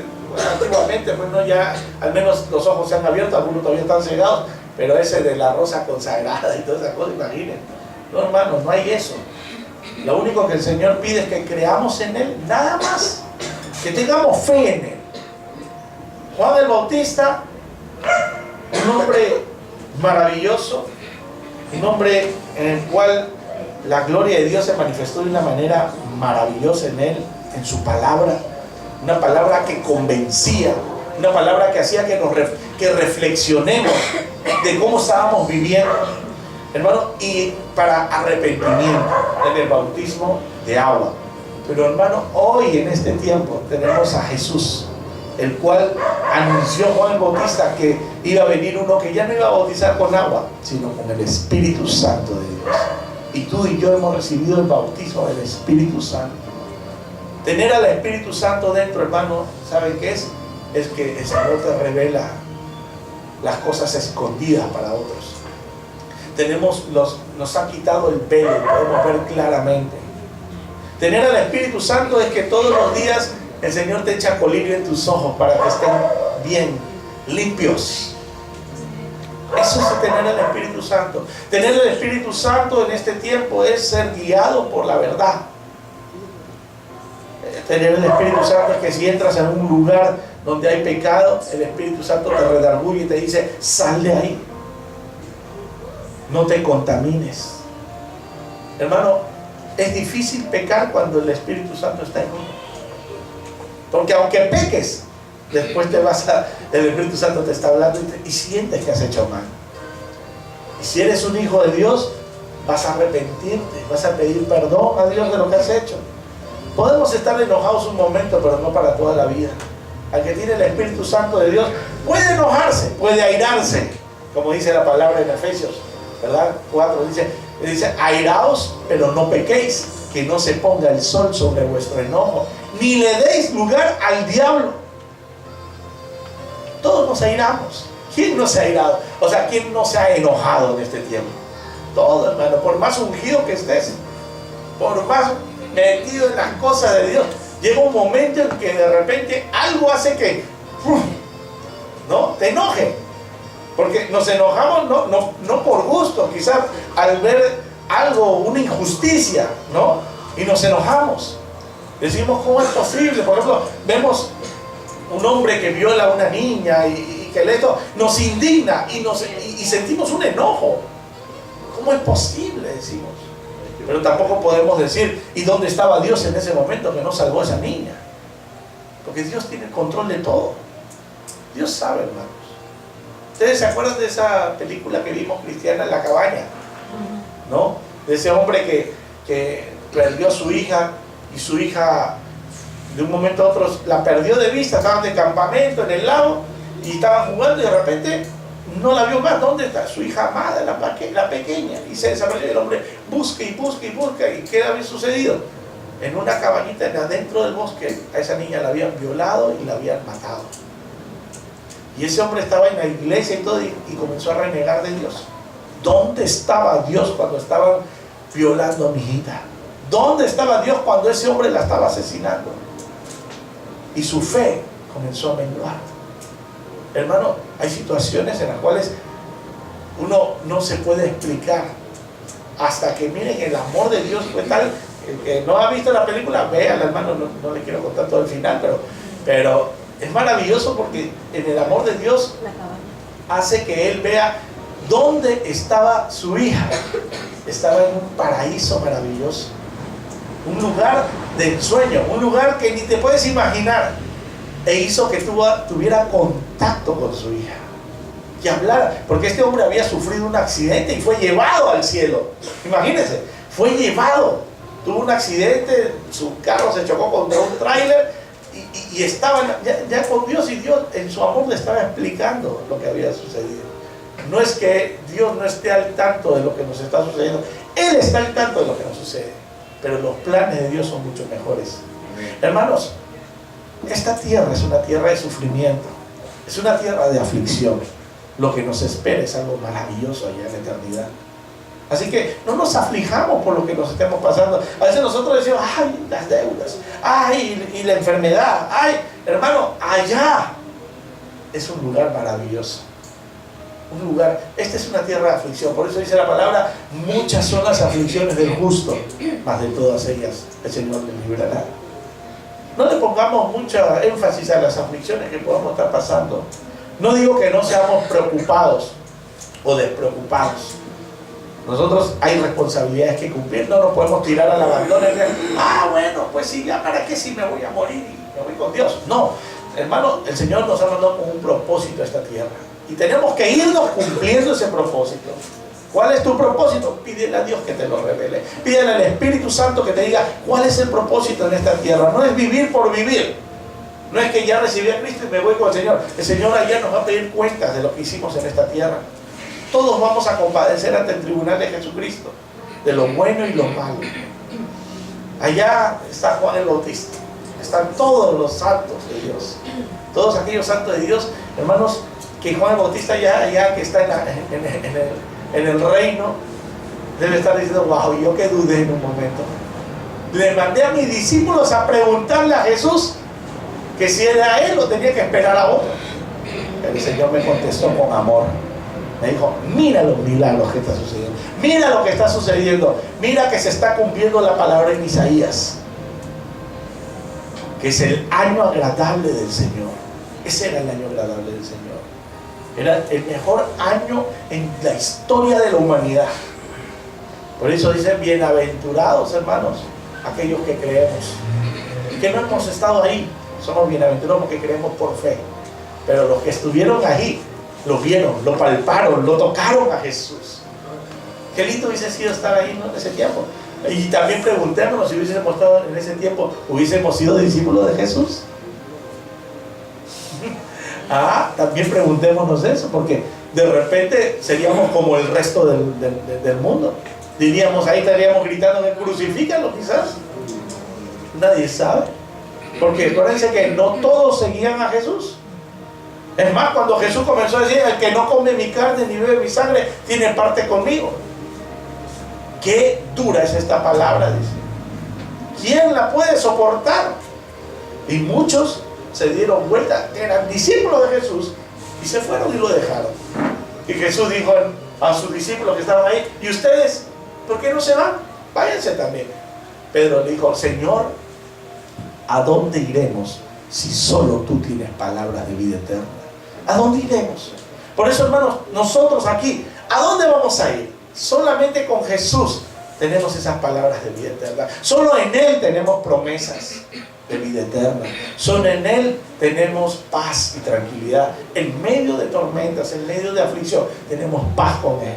antiguamente, pues no, ya al menos los ojos se han abierto, algunos todavía están cegados, pero ese de la rosa consagrada y todas esas cosas, imaginen. No, hermanos, no hay eso. Lo único que el Señor pide es que creamos en Él, nada más. Que tengamos fe en Él. Juan el Bautista, un hombre maravilloso, un hombre en el cual la gloria de Dios se manifestó de una manera maravillosa en Él, en su palabra. Una palabra que convencía, una palabra que hacía que reflexionemos de cómo estábamos viviendo, hermano, y para arrepentimiento en el bautismo de agua. Pero, hermano, hoy en este tiempo tenemos a Jesús, el cual anunció Juan el Bautista que iba a venir uno que ya no iba a bautizar con agua, sino con el Espíritu Santo de Dios. Y tú y yo hemos recibido el bautismo del Espíritu Santo. Tener al Espíritu Santo dentro, hermano, ¿saben qué es? Es que el Señor te revela las cosas escondidas para otros. Nos ha quitado el velo y podemos ver claramente. Tener al Espíritu Santo es que todos los días el Señor te echa colirio en tus ojos para que estén bien, limpios. Eso es tener el Espíritu Santo. Tener el Espíritu Santo en este tiempo es ser guiado por la verdad. Tener el Espíritu Santo es que si entras en un lugar donde hay pecado, el Espíritu Santo te redarguye y te dice: sal de ahí, no te contamines. Hermano, es difícil pecar cuando el Espíritu Santo está en uno, porque aunque peques, después el Espíritu Santo te está hablando y sientes que has hecho mal. Y si eres un hijo de Dios, vas a arrepentirte, vas a pedir perdón a Dios de lo que has hecho. Podemos estar enojados un momento, pero no para toda la vida. Al que tiene el Espíritu Santo de Dios puede enojarse, puede airarse, como dice la palabra en Efesios, ¿verdad? 4 dice: Dice, airaos, pero no pequéis, que no se ponga el sol sobre vuestro enojo, ni le deis lugar al diablo. Todos nos airamos. ¿Quién no se ha airado? O sea, ¿quién no se ha enojado en este tiempo? Todo, hermano, por más ungido que estés, por más metido en las cosas de Dios, llega un momento en que de repente algo hace que ¿no? Te enoje. Porque nos enojamos no por gusto, quizás al ver algo, una injusticia, ¿no? Y nos enojamos. Decimos, ¿cómo es posible? Por ejemplo, vemos un hombre que viola a una niña y que esto nos indigna y sentimos un enojo. ¿Cómo es posible? Decimos. Pero tampoco podemos decir, ¿y dónde estaba Dios en ese momento que no salvó a esa niña? Porque Dios tiene el control de todo. Dios sabe, hermanos. ¿Ustedes se acuerdan de esa película que vimos cristiana en la cabaña? ¿No? De ese hombre que perdió a su hija y su hija de un momento a otro la perdió de vista. Estaban de campamento en el lago y estaban jugando y de repente no la vio más. ¿Dónde está? Su hija amada, la pequeña. Y se desapareció. El hombre busca y busca y busca. ¿Y qué había sucedido? En una cabañita adentro del bosque, a esa niña la habían violado y la habían matado. Y ese hombre estaba en la iglesia y todo y comenzó a renegar de Dios. ¿Dónde estaba Dios cuando estaban violando a mi hijita? ¿Dónde estaba Dios cuando ese hombre la estaba asesinando? Y su fe comenzó a menguar. Hermano, hay situaciones en las cuales uno no se puede explicar hasta que miren el amor de Dios fue tal. El que no ha visto la película, véala, hermano. No le quiero contar todo el final, pero es maravilloso porque en el amor de Dios hace que él vea dónde estaba su hija. Estaba en un paraíso maravilloso, un lugar de ensueño, un lugar que ni te puedes imaginar, e hizo que tuviera contacto con su hija y hablara, porque este hombre había sufrido un accidente y fue llevado al cielo. Imagínense, fue llevado, tuvo un accidente, su carro se chocó contra un tráiler y estaba ya con Dios, y Dios en su amor le estaba explicando lo que había sucedido. No es que Dios no esté al tanto de lo que nos está sucediendo, Él está al tanto de lo que nos sucede, pero los planes de Dios son mucho mejores. Hermanos, esta tierra es una tierra de sufrimiento, es una tierra de aflicción. Lo que nos espera es algo maravilloso allá en la eternidad. Así que no nos aflijamos por lo que nos estemos pasando. A veces nosotros decimos, ay, las deudas, ay, y la enfermedad, ay, hermano, allá es un lugar maravilloso. Un lugar, esta es una tierra de aflicción. Por eso dice la palabra, muchas son las aflicciones del justo, mas de todas ellas el Señor le librará. No le pongamos mucha énfasis a las aflicciones que podamos estar pasando. No digo que no seamos preocupados o despreocupados. Nosotros hay responsabilidades que cumplir, no nos podemos tirar al abandono y decir, bueno, pues sí, ya para qué si me voy a morir y me voy con Dios. No, hermano, el Señor nos ha mandado con un propósito a esta tierra y tenemos que irnos cumpliendo ese propósito. ¿Cuál es tu propósito? Pídele a Dios que te lo revele. Pídele al Espíritu Santo que te diga cuál es el propósito en esta tierra. No es vivir por vivir. No es que ya recibí a Cristo y me voy con el Señor. El Señor allá nos va a pedir cuentas de lo que hicimos en esta tierra. Todos vamos a compadecer ante el tribunal de Jesucristo, de lo bueno y lo malo. Allá está Juan el Bautista, están todos los santos de Dios, todos aquellos santos de Dios, hermanos, que Juan el Bautista ya que está en el reino, debe estar diciendo, wow, yo que dudé en un momento. Le mandé a mis discípulos a preguntarle a Jesús que si era él o tenía que esperar a otro. El Señor me contestó con amor. Me dijo, mira los milagros que están sucediendo, mira lo que está sucediendo, mira que se está cumpliendo la palabra en Isaías, que es el año agradable del Señor. Ese era el año agradable del Señor. Era el mejor año en la historia de la humanidad. Por eso dicen, bienaventurados, hermanos, aquellos que creemos y que no hemos estado ahí. Somos bienaventurados porque creemos por fe, pero los que estuvieron ahí lo vieron, lo palparon, lo tocaron a Jesús. Qué lindo hubiese sido estar ahí, ¿no? En ese tiempo. Y también preguntémonos si hubiésemos estado en ese tiempo, ¿hubiésemos sido discípulos de Jesús? También preguntémonos eso, porque de repente seríamos como el resto del mundo. Diríamos, ahí estaríamos gritando que crucifícalo quizás. Nadie sabe. Porque acuérdense que no todos seguían a Jesús. Es más, cuando Jesús comenzó a decir, el que no come mi carne ni bebe mi sangre, tiene parte conmigo. Qué dura es esta palabra, dice. ¿Quién la puede soportar? Y muchos se dieron vuelta, eran discípulos de Jesús, y se fueron y lo dejaron. Y Jesús dijo a sus discípulos que estaban ahí, ¿y ustedes por qué no se van? Váyanse también. Pedro le dijo, Señor, ¿a dónde iremos si solo tú tienes palabras de vida eterna? ¿A dónde iremos? Por eso, hermanos, nosotros aquí, ¿a dónde vamos a ir? Solamente con Jesús tenemos esas palabras de vida eterna. Solo en Él tenemos promesas de vida eterna. Solo en Él tenemos paz y tranquilidad. En medio de tormentas, en medio de aflicción, tenemos paz con Él.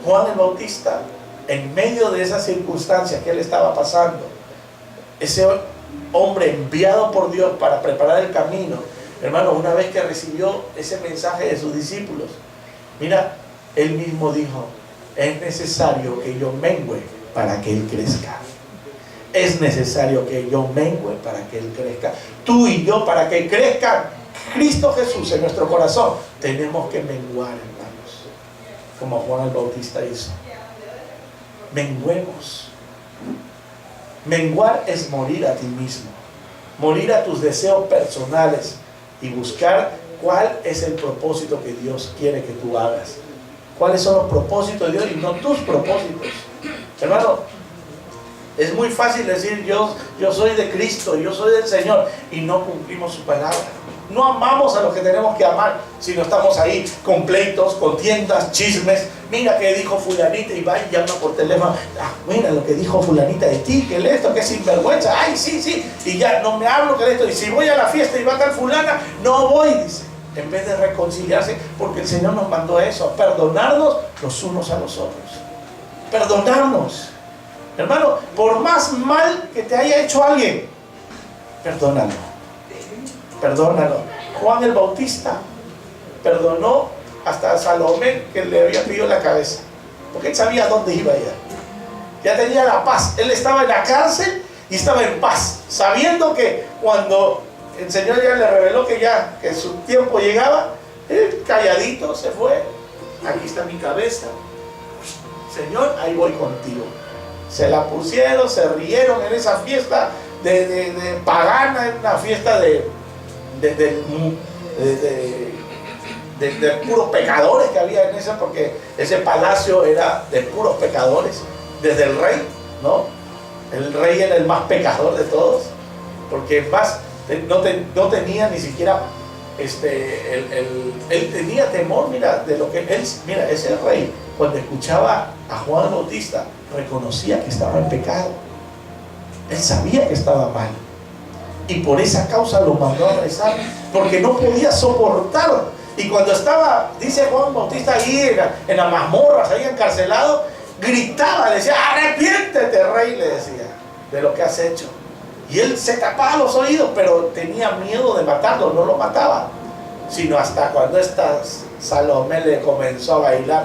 Juan el Bautista, en medio de esas circunstancias que él estaba pasando, ese hombre enviado por Dios para preparar el camino, hermano, una vez que recibió ese mensaje de sus discípulos, mira, él mismo dijo, es necesario que yo mengüe para que Él crezca. Es necesario que yo mengüe para que Él crezca. Tú y yo, para que crezca Cristo Jesús en nuestro corazón, tenemos que menguar, hermanos, como Juan el Bautista hizo. Menguemos. Menguar es morir a ti mismo, morir a tus deseos personales y buscar cuál es el propósito que Dios quiere que tú hagas. ¿Cuáles son los propósitos de Dios y no tus propósitos? Hermano, es muy fácil decir yo soy de Cristo, yo soy del Señor, y no cumplimos su palabra. No amamos a los que tenemos que amar, sino estamos ahí con pleitos, contiendas, chismes. Mira que dijo fulanita, y va y llama por teléfono. Mira lo que dijo fulanita de ti, que esto, que sinvergüenza. Ay, sí, y ya no me hablo que esto. Y si voy a la fiesta y va tal fulana, no voy, dice. En vez de reconciliarse, porque el Señor nos mandó eso, a perdonarnos los unos a los otros. Perdonarnos. Hermano, por más mal que te haya hecho alguien, perdónalo. Perdónalo. Juan el Bautista perdonó hasta a Salomé, que le había pedido la cabeza, porque él sabía dónde iba ya tenía la paz. Él estaba en la cárcel y estaba en paz, sabiendo que cuando el Señor ya le reveló que su tiempo llegaba, él calladito se fue. Aquí está mi cabeza, Señor, ahí voy contigo. Se la pusieron, se rieron en esa fiesta de pagana, en una fiesta de puros pecadores que había en esa, porque ese palacio era de puros pecadores, desde el rey, ¿no? El rey era el más pecador de todos, porque más no tenía ni siquiera él tenía temor, mira, de lo que él, mira, ese rey, cuando escuchaba a Juan el Bautista, reconocía que estaba en pecado. Él sabía que estaba mal, y por esa causa lo mandó a rezar, porque no podía soportarlo. Y cuando estaba, dice Juan Bautista, ahí en las mazmorras, ahí encarcelado, gritaba, decía, arrepiéntete, rey, le decía, de lo que has hecho. Y él se tapaba los oídos, pero tenía miedo de matarlo, no lo mataba, sino hasta cuando esta Salomé le comenzó a bailar,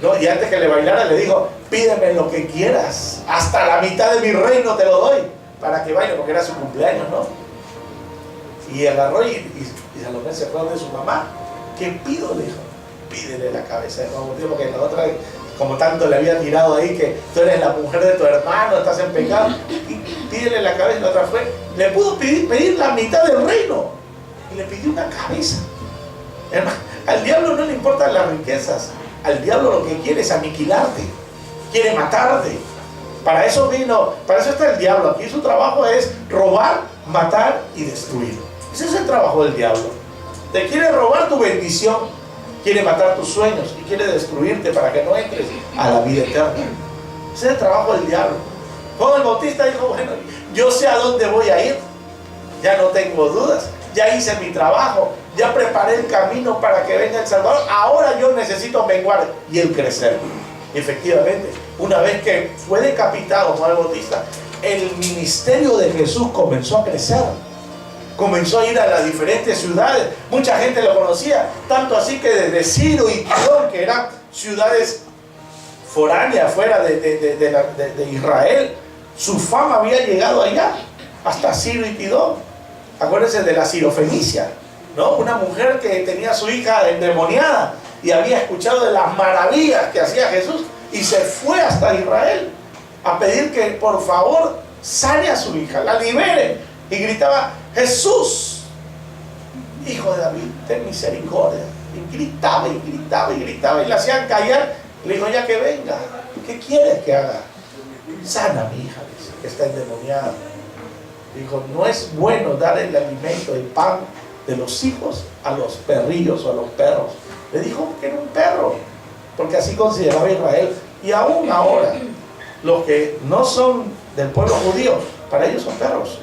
¿no? Y antes que le bailara le dijo, pídeme lo que quieras, hasta la mitad de mi reino te lo doy, para que baile, porque era su cumpleaños, ¿no? Y agarró y Salomé se fue de su mamá. ¿Qué pido? Le dijo, pídele la cabeza de Juan Bautista, porque la otra, como tanto le había tirado ahí, que tú eres la mujer de tu hermano, estás en pecado, y pídele la cabeza. La otra fue, le pudo pedir la mitad del reino, y le pidió una cabeza. Hermano, al diablo no le importan las riquezas, al diablo lo que quiere es aniquilarte, quiere matarte. Para eso está el diablo. Aquí su trabajo es robar, matar y destruir. Ese es el trabajo del diablo. Te quiere robar tu bendición, quiere matar tus sueños y quiere destruirte para que no entres a la vida eterna. Ese es el trabajo del diablo. Juan el Bautista dijo, bueno, yo sé a dónde voy a ir, ya no tengo dudas, ya hice mi trabajo, ya preparé el camino para que venga el Salvador, ahora yo necesito menguar y el crecer. Y efectivamente, una vez que fue decapitado Juan el Bautista, el ministerio de Jesús comenzó a crecer. Comenzó a ir a las diferentes ciudades. Mucha gente lo conocía, tanto así que desde Ciro y Tidón, que eran ciudades foránea fuera de Israel. Su fama había llegado allá, hasta Ciro y Tidón. Acuérdense de la Sirofenicia, ¿no? Una mujer que tenía a su hija endemoniada y había escuchado de las maravillas que hacía Jesús y se fue hasta Israel a pedir que por favor sane a su hija, la libere, y gritaba: Jesús, Hijo de David, ten misericordia. Y gritaba y gritaba y gritaba y la hacían callar. Le dijo: ya que venga, ¿qué quieres que haga? Sana a mi hija, dice, que está endemoniada. Dijo: no es bueno dar el alimento, el pan de los hijos a los perrillos o a los perros. Le dijo que era un perro, porque así consideraba Israel. Y aún ahora, los que no son del pueblo judío, para ellos son perros,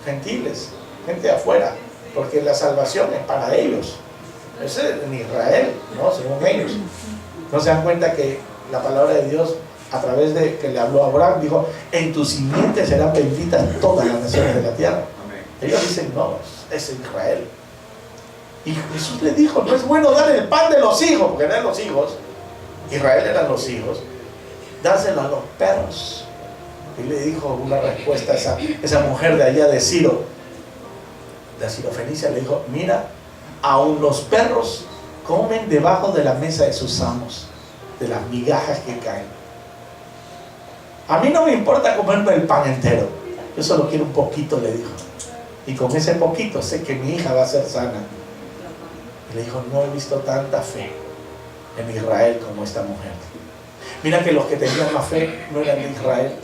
gentiles, gente de afuera, porque la salvación es para ellos. Es en Israel, ¿no? Según ellos. No se dan cuenta que la palabra de Dios, a través de que le habló a Abraham, dijo: en tu simiente serán benditas todas las naciones de la tierra. Ellos dicen: no, es Israel. Y Jesús le dijo: no es bueno dar el pan de los hijos, porque eran los hijos, Israel eran los hijos, dárselo a los perros. Y le dijo una respuesta a esa mujer de allá de Ciro, de Sirofenicia, le dijo: mira, aún los perros comen debajo de la mesa de sus amos, de las migajas que caen. A mí no me importa comerme el pan entero, yo solo quiero un poquito, le dijo, y con ese poquito sé que mi hija va a ser sana. Y le dijo: no he visto tanta fe en Israel como esta mujer. Mira que los que tenían más fe no eran de Israel.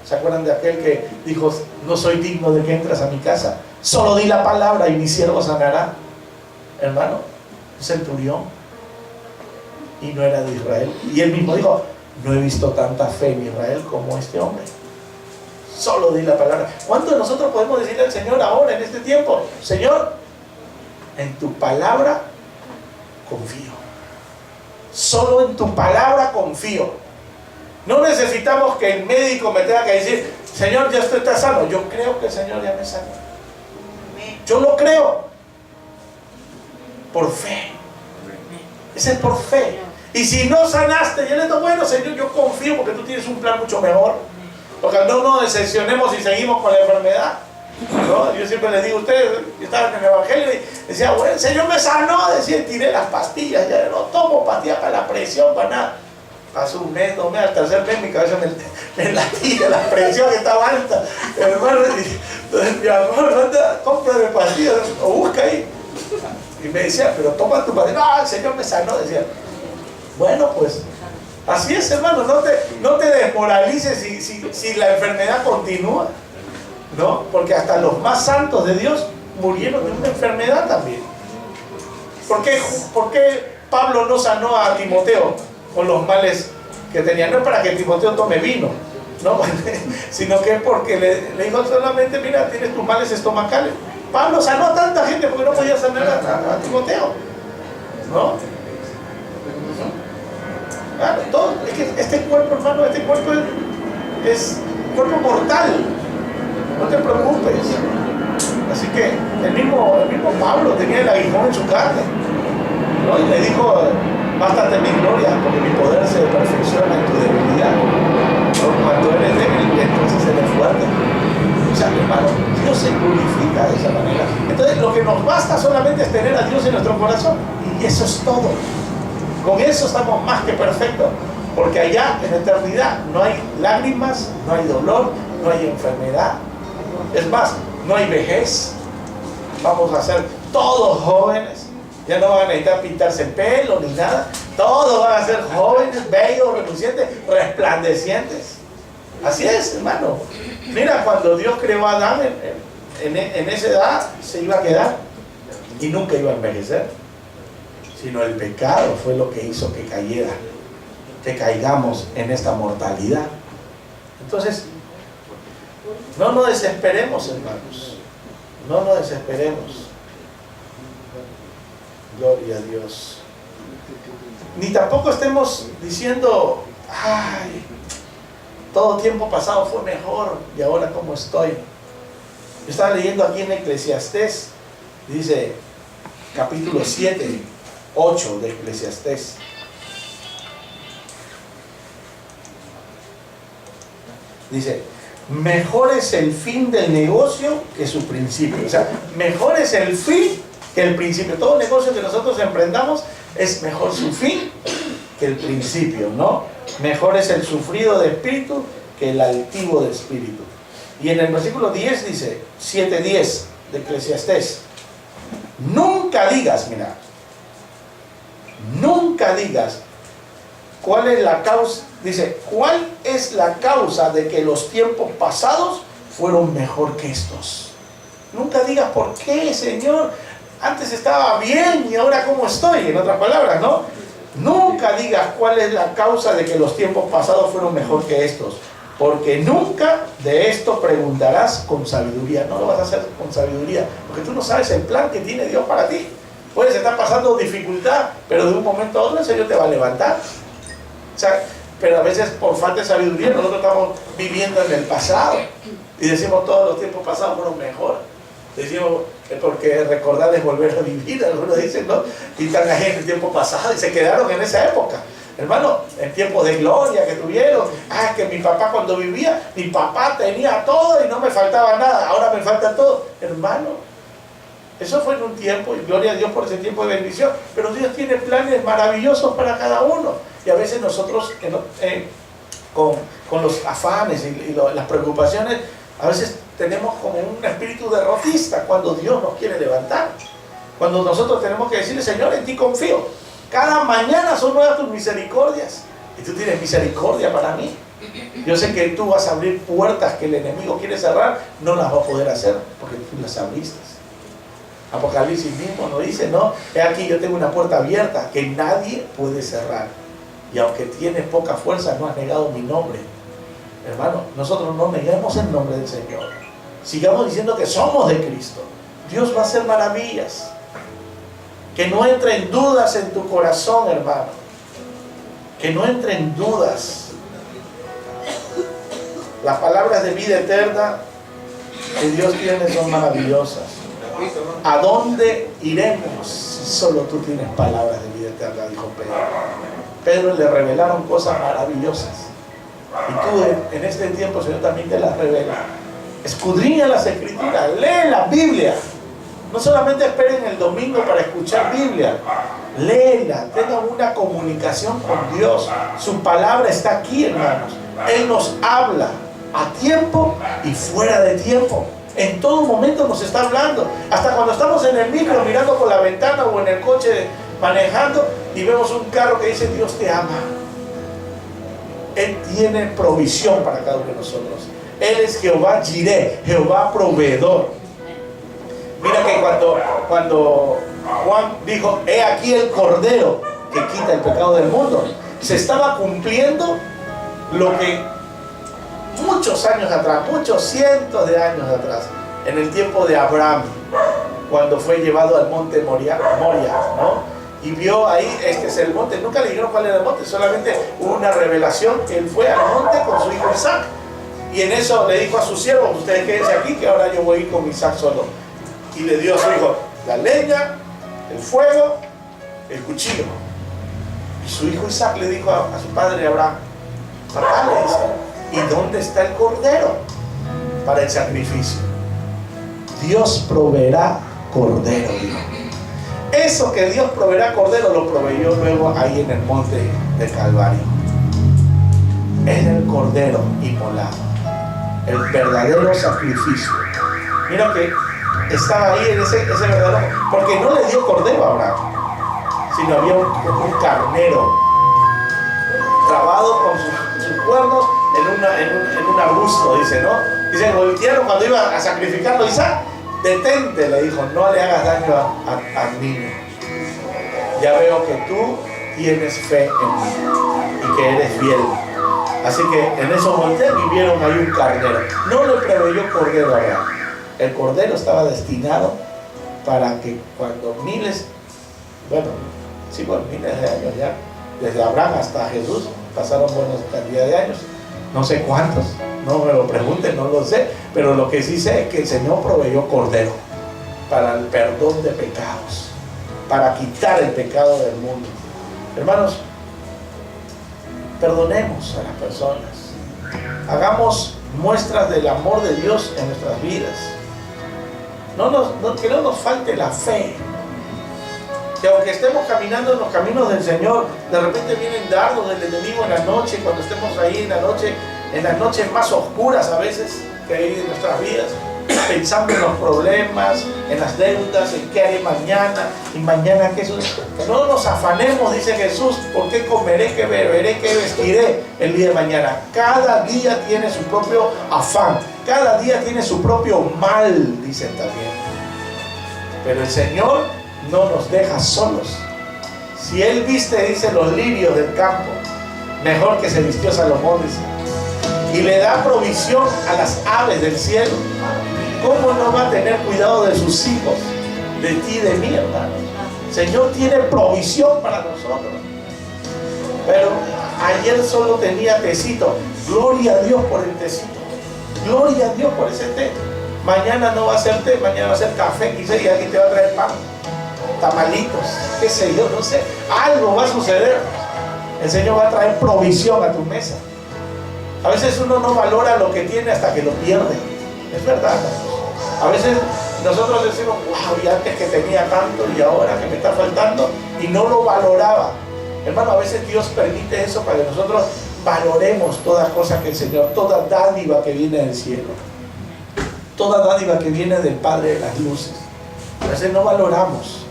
¿Se acuerdan de aquel que dijo: no soy digno de que entres a mi casa, solo di la palabra y mi siervo sanará? Hermano, un centurión, y no era de Israel. Y él mismo dijo: no he visto tanta fe en Israel como este hombre, solo di la palabra. ¿Cuántos de nosotros podemos decirle al Señor ahora en este tiempo: Señor, en tu palabra confío, solo en tu palabra confío? No necesitamos que el médico me tenga que decir: Señor, ya usted está sano. Yo creo que el Señor ya me sanó, yo lo creo por fe. Ese es por fe. Y si no sanaste, yo le digo: bueno, Señor, yo confío porque tú tienes un plan mucho mejor. Porque no nos decepcionemos y seguimos con la enfermedad, ¿no? Yo siempre les digo a ustedes, yo estaba en el evangelio y decía: bueno, el Señor me sanó, decía, tiré las pastillas, ya no tomo pastillas para la presión, para nada. Pasó un mes, 2 meses, al tercer mes mi cabeza me latía, la presión estaba alta. Hermano, entonces mi amor, anda, cómprame pastillas o busca ahí. Y me decía: pero toma tu pastilla. No, el Señor me sanó, decía. Bueno, pues así es, hermano, no te desmoralices si la enfermedad continúa, ¿no? Porque hasta los más santos de Dios murieron de una enfermedad también. ¿Por qué Pablo no sanó a Timoteo con los males que tenía? No es para que Timoteo tome vino, ¿no? Sino que es porque le dijo solamente: mira, tienes tus males estomacales. Pablo sanó a tanta gente porque no podía sanar a Timoteo, ¿no? Claro, todo, es que este cuerpo, hermano, este cuerpo es cuerpo mortal. No te preocupes. Así que el mismo Pablo tenía el aguijón en su carne, ¿no? Y le dijo: bástate mi gloria, porque mi poder se perfecciona en tu debilidad, ¿no? Cuando eres débil, entonces eres fuerte. O sea, hermano, Dios se glorifica de esa manera. Entonces, lo que nos basta solamente es tener a Dios en nuestro corazón, y eso es todo. Con eso estamos más que perfectos, porque allá en la eternidad no hay lágrimas, no hay dolor, no hay enfermedad. Es más, no hay vejez. Vamos a ser todos jóvenes. Ya no van a necesitar pintarse el pelo ni nada. Todos van a ser jóvenes, bellos, relucientes, resplandecientes. Así es, hermano. Mira, cuando Dios creó a Adán, en esa edad se iba a quedar y nunca iba a envejecer. Sino el pecado fue lo que hizo que caigamos en esta mortalidad. Entonces, no nos desesperemos, hermanos. No nos desesperemos. Gloria a Dios. Ni tampoco estemos diciendo: ay, todo tiempo pasado fue mejor y ahora cómo estoy. Yo estaba leyendo aquí en Eclesiastés, dice capítulo 7, 8 de Eclesiastés. Dice, mejor es el fin del negocio que su principio. O sea, mejor es el fin que el principio. Todo negocio que nosotros emprendamos es mejor su fin que el principio, ¿no? Mejor es el sufrido de espíritu que el altivo de espíritu. Y en el versículo 10 dice, 7:10 de Eclesiastés, nunca digas, mira, nunca digas, ¿cuál es la causa? Dice, ¿cuál es la causa de que los tiempos pasados fueron mejor que estos? Nunca digas, ¿por qué, Señor? Antes estaba bien y ahora ¿cómo estoy? En otras palabras, ¿no? Nunca digas cuál es la causa de que los tiempos pasados fueron mejor que estos, porque nunca de esto preguntarás con sabiduría. No lo vas a hacer con sabiduría, porque tú no sabes el plan que tiene Dios para ti. Puedes estar pasando dificultad, pero de un momento a otro el Señor te va a levantar. O sea, pero a veces por falta de sabiduría nosotros estamos viviendo en el pasado y decimos todos los tiempos pasados fueron mejor. Decimos que porque recordar es volver a vivir, algunos dicen, ¿no? Y están ahí en el tiempo pasado y se quedaron en esa época. Hermano, en tiempos de gloria que tuvieron, que mi papá cuando vivía, mi papá tenía todo y no me faltaba nada, ahora me falta todo. Hermano, eso fue en un tiempo, y gloria a Dios por ese tiempo de bendición, pero Dios tiene planes maravillosos para cada uno. Y a veces nosotros, con los afanes y las preocupaciones, a veces tenemos como un espíritu derrotista cuando Dios nos quiere levantar. Cuando nosotros tenemos que decirle, Señor, en ti confío. Cada mañana son nuevas tus misericordias. Y tú tienes misericordia para mí. Yo sé que tú vas a abrir puertas que el enemigo quiere cerrar, no las va a poder hacer, porque tú las abriste. Apocalipsis mismo nos dice, ¿no? He aquí, yo tengo una puerta abierta que nadie puede cerrar. Y aunque tienes poca fuerza, no has negado mi nombre. Hermano, nosotros no neguemos el nombre del Señor. Sigamos diciendo que somos de Cristo. Dios va a hacer maravillas. Que no entren dudas en tu corazón, hermano. Que no entren dudas. Las palabras de vida eterna que Dios tiene son maravillosas. ¿A dónde iremos si solo tú tienes palabras de vida eterna? Dijo Pedro. Pedro le revelaron cosas maravillosas. Y tú en este tiempo, Señor, también te las revela. Escudriña las Escrituras, lee la Biblia. No solamente esperen el domingo para escuchar Biblia. Léela, tengan una comunicación con Dios. Su palabra está aquí, hermanos. Él nos habla a tiempo y fuera de tiempo. En todo momento nos está hablando. Hasta cuando estamos en el micro mirando por la ventana o en el coche manejando y vemos un carro que dice Dios te ama. Él tiene provisión para cada uno de nosotros. Él es Jehová Jireh, Jehová proveedor. Mira que cuando Juan dijo, he aquí el Cordero que quita el pecado del mundo, se estaba cumpliendo lo que muchos años atrás, muchos cientos de años atrás, en el tiempo de Abraham, cuando fue llevado al monte Moria, ¿no? Y vio ahí, este es el monte, nunca le dijeron cuál era el monte, solamente hubo una revelación que él fue al monte con su hijo Isaac. Y en eso le dijo a sus siervos, ustedes quédense aquí que ahora yo voy a ir con Isaac solo. Y le dio a su hijo la leña, el fuego, el cuchillo. Y su hijo Isaac le dijo a su padre Abraham, papá, le dice, ¿y dónde está el cordero para el sacrificio? Dios proveerá cordero, dijo. Eso que Dios proveerá cordero lo proveyó luego ahí en el monte del Calvario. Es el cordero inmolado, el verdadero sacrificio. Mira que estaba ahí en ese verdadero, porque no le dio cordero a Abraham, sino había un carnero trabado con sus cuernos en un arbusto, dice, ¿no? Dice, voltearon cuando iba a sacrificarlo Isaac. Detente, le dijo, no le hagas daño al niño. Ya veo que tú tienes fe en mí y que eres fiel. Así que en esos montes vivieron ahí un carnero. No le proveyó cordero a Abraham. El cordero estaba destinado para que cuando miles de años ya, desde Abraham hasta Jesús, pasaron buenas cantidad de años, no sé cuántos, no me lo pregunten, no lo sé, pero lo que sí sé es que el Señor proveyó cordero para el perdón de pecados, para quitar el pecado del mundo. Hermanos, perdonemos a las personas, hagamos muestras del amor de Dios en nuestras vidas. Que no nos falte la fe. Que aunque estemos caminando en los caminos del Señor, de repente vienen dardos del enemigo en la noche, cuando estemos ahí en las noches más oscuras a veces que hay en nuestras vidas, pensando en los problemas, en las deudas, en qué haré mañana, y mañana qué sucede. Que no nos afanemos, dice Jesús, por qué comeré, qué beberé, qué vestiré el día de mañana. Cada día tiene su propio afán, cada día tiene su propio mal, dicen también. Pero el Señor no nos deja solos. Si Él viste, dice, los lirios del campo, mejor que se vistió Salomón, dice, y le da provisión a las aves del cielo, ¿cómo no va a tener cuidado de sus hijos, de ti y de mí, hermano? El Señor tiene provisión para nosotros. Pero ayer solo tenía tecito. Gloria a Dios por el tecito. Gloria a Dios por ese té. Mañana no va a ser té, mañana va a ser café, quizás, y alguien te va a traer pan, tamalitos, qué sé yo, no sé. Algo va a suceder. El Señor va a traer provisión a tu mesa. A veces uno no valora lo que tiene hasta que lo pierde. Es verdad. A veces nosotros decimos, wow, y antes que tenía tanto y ahora que me está faltando, y no lo valoraba. Hermano, a veces Dios permite eso para que nosotros valoremos todas cosas que el Señor, toda dádiva que viene del cielo, toda dádiva que viene del Padre de las luces. A veces no valoramos,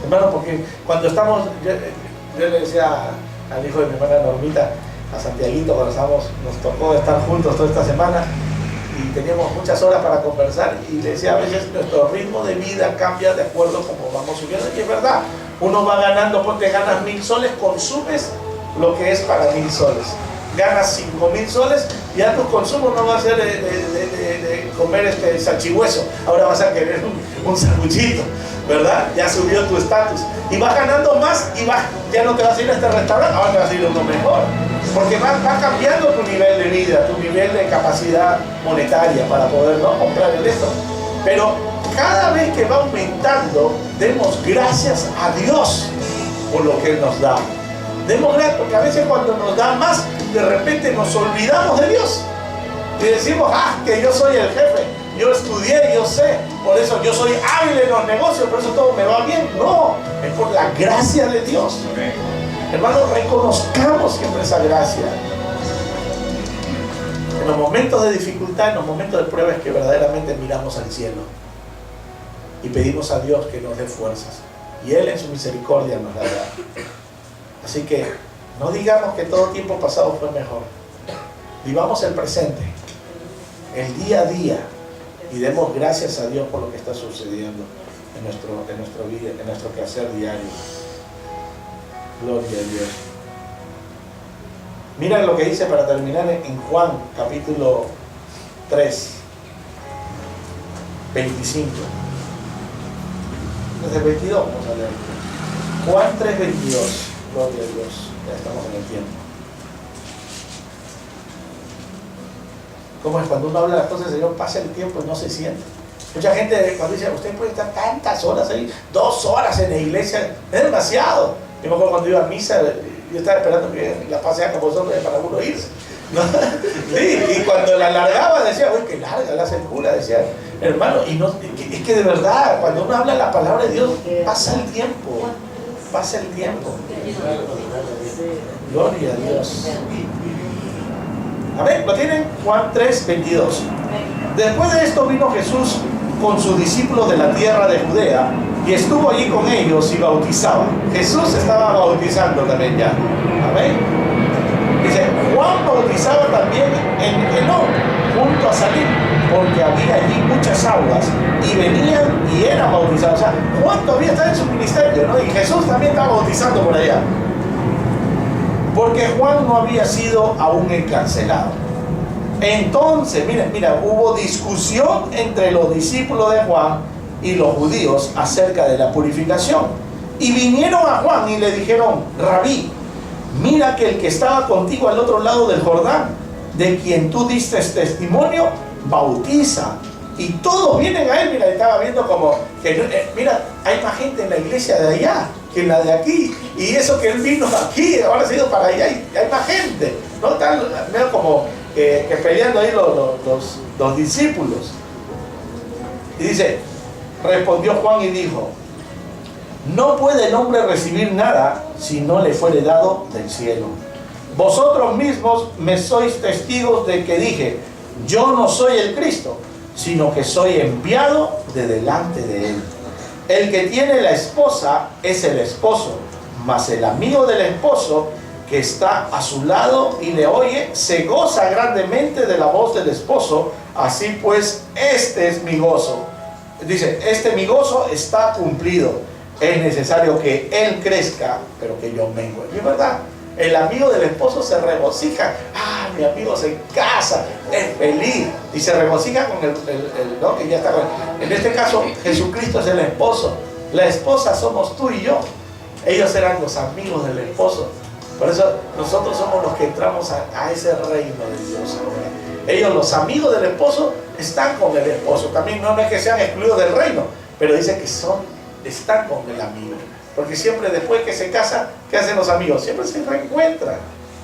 hermano, porque cuando estamos, yo le decía al hijo de mi hermana Normita, a Santiaguito, cuando nos tocó estar juntos toda esta semana y teníamos muchas horas para conversar, y le decía, a veces nuestro ritmo de vida cambia de acuerdo como vamos subiendo, y es verdad, uno va ganando, porque ganas 1000 soles, consumes lo que es para 1000 soles, ganas 5000 soles, ya tu consumo no va a ser de comer salchihueso, ahora vas a querer un sanguchito, ¿verdad? Ya subió tu estatus, y vas ganando más, y ya no te vas a ir a este restaurante, ahora te vas a ir a uno mejor, porque va cambiando tu nivel de vida, tu nivel de capacidad monetaria para poder, ¿no?, comprar esto. Pero cada vez que va aumentando, demos gracias a Dios por lo que Él nos da. Demos gracias, porque a veces cuando nos da más, de repente nos olvidamos de Dios y decimos, que yo soy el jefe, yo estudié, yo sé, por eso yo soy hábil en los negocios, por eso todo me va bien. No, es por la gracia de Dios. Hermanos, reconozcamos siempre esa gracia. En los momentos de dificultad, en los momentos de prueba, es que verdaderamente miramos al cielo y pedimos a Dios que nos dé fuerzas, y Él en su misericordia nos la da. Así que no digamos que todo tiempo pasado fue mejor. Vivamos el presente, el día a día, y demos gracias a Dios por lo que está sucediendo en nuestro vida, en nuestro quehacer diario. Gloria a Dios. Mira lo que dice para terminar en Juan capítulo 3, 25. Desde el 22 vamos a leer. Juan 3, 22. Gloria a Dios. Ya estamos en el tiempo. ¿Cómo es cuando uno habla de las cosas del Señor? Pasa el tiempo y no se siente. Mucha gente cuando dice, usted puede estar tantas horas ahí, 2 horas en la iglesia, es demasiado. Yo me acuerdo cuando iba a misa, yo estaba esperando que la pase acá por vosotros para uno irse, ¿no? Sí, y cuando la alargaba decía, uy, qué larga la hace el cura, decía, hermano, y no, es que de verdad, cuando uno habla la palabra de Dios, pasa el tiempo, pasa el tiempo. Gloria a Dios. A ver, ¿lo tienen? Juan 3, 22. Después de esto vino Jesús con sus discípulos de la tierra de Judea, y estuvo allí con ellos y bautizaba. Jesús estaba bautizando también ya. Amén. Dice, Juan bautizaba también en Enón, junto a Salim, porque había allí muchas aguas, y venían y eran bautizados. O sea, Juan todavía está en su ministerio, ¿no? Y Jesús también estaba bautizando por allá. Porque Juan no había sido aún encarcelado. Entonces, mira, hubo discusión entre los discípulos de Juan y los judíos acerca de la purificación. Y vinieron a Juan y le dijeron, Rabí, mira que el que estaba contigo al otro lado del Jordán, de quien tú diste testimonio, bautiza. Y todos vienen a él. Mira, estaba viendo como que, mira, hay más gente en la iglesia de allá que en la de aquí. Y eso que él vino aquí, ahora ha ido para allá y hay más gente. ¿No? Tal, como que peleando ahí los discípulos. Y dice, respondió Juan y dijo, no puede el hombre recibir nada si no le fuere dado del cielo. Vosotros mismos me sois testigos de que dije, yo no soy el Cristo, sino que soy enviado de delante de él. El que tiene la esposa es el esposo, mas el amigo del esposo que está a su lado y le oye, se goza grandemente de la voz del esposo. Así pues, este es mi gozo. Dice, mi gozo está cumplido. Es necesario que él crezca, pero que yo mengue. ¿Y es verdad? El amigo del esposo se regocija. Ah, mi amigo se casa, es feliz. Y se regocija con ¿no? Que ya está con él. En este caso, Jesucristo es el esposo. La esposa somos tú y yo. Ellos eran los amigos del esposo. Por eso nosotros somos los que entramos a ese reino de Dios ahora. Ellos, los amigos del esposo, están con el esposo. También no es que sean excluidos del reino, pero dice que están con el amigo. Porque siempre después que se casan, ¿qué hacen los amigos? Siempre se reencuentran,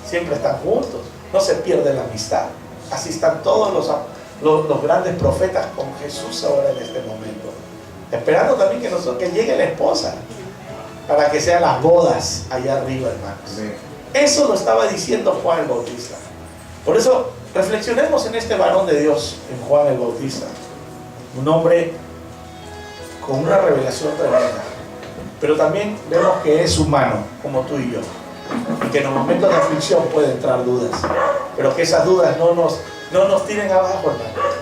siempre están juntos, no se pierde la amistad. Así están todos los grandes profetas con Jesús ahora en este momento. Esperando también que llegue la esposa, para que sean las bodas allá arriba, hermanos. Sí. Eso lo estaba diciendo Juan el Bautista. Por eso, reflexionemos en este varón de Dios, en Juan el Bautista. Un hombre con una revelación tremenda. Pero también vemos que es humano, como tú y yo. Y que en los momentos de aflicción pueden entrar dudas. Pero que esas dudas no nos tiren abajo, hermano.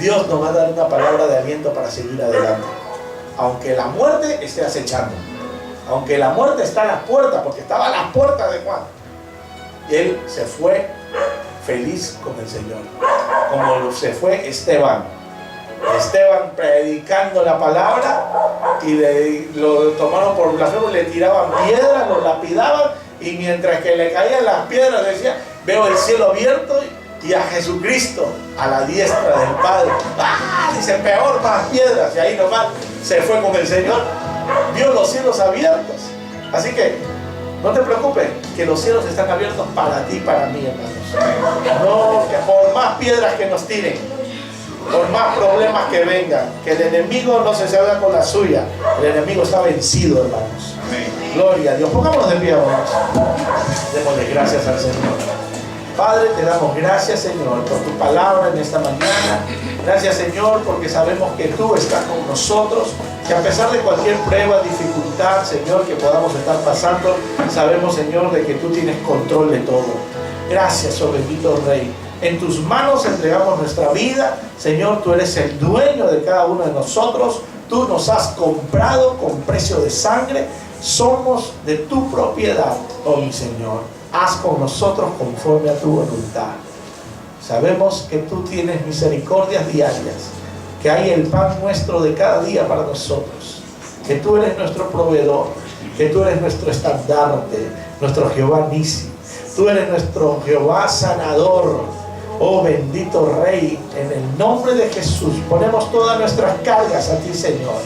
Dios nos va a dar una palabra de aliento para seguir adelante. Aunque la muerte esté acechando. Aunque la muerte está a las puertas, porque estaba a las puertas de Juan. Él se fue feliz con el Señor. Como se fue Esteban. Esteban predicando la palabra y lo tomaron por blasfemo, le tiraban piedras, lo lapidaban, y mientras que le caían las piedras decía, veo el cielo abierto y a Jesucristo a la diestra del Padre. ¡Ah! Dice, peor, más piedras. Y ahí nomás se fue con el Señor, vio los cielos abiertos. Así que no te preocupes, que los cielos están abiertos para ti y para mí, hermanos. No, que por más piedras que nos tiren, por más problemas que vengan, que el enemigo no se salga con la suya. El enemigo está vencido, hermanos. Amén. Gloria a Dios. Pongámonos de pie, hermanos. Démosle gracias al Señor. Padre, te damos gracias, Señor, por tu palabra en esta mañana. Gracias, Señor, porque sabemos que tú estás con nosotros, que a pesar de cualquier prueba, dificultad, Señor, que podamos estar pasando, sabemos, Señor, de que tú tienes control de todo. Gracias, oh bendito Rey. En tus manos entregamos nuestra vida. Señor, tú eres el dueño de cada uno de nosotros. Tú nos has comprado con precio de sangre. Somos de tu propiedad, oh mi Señor. Haz con nosotros conforme a tu voluntad. Sabemos que tú tienes misericordias diarias, que hay el pan nuestro de cada día para nosotros, que tú eres nuestro proveedor, que tú eres nuestro estandarte, nuestro Jehová Nisi. Tú eres nuestro Jehová sanador. Oh bendito Rey, en el nombre de Jesús ponemos todas nuestras cargas a ti, Señor.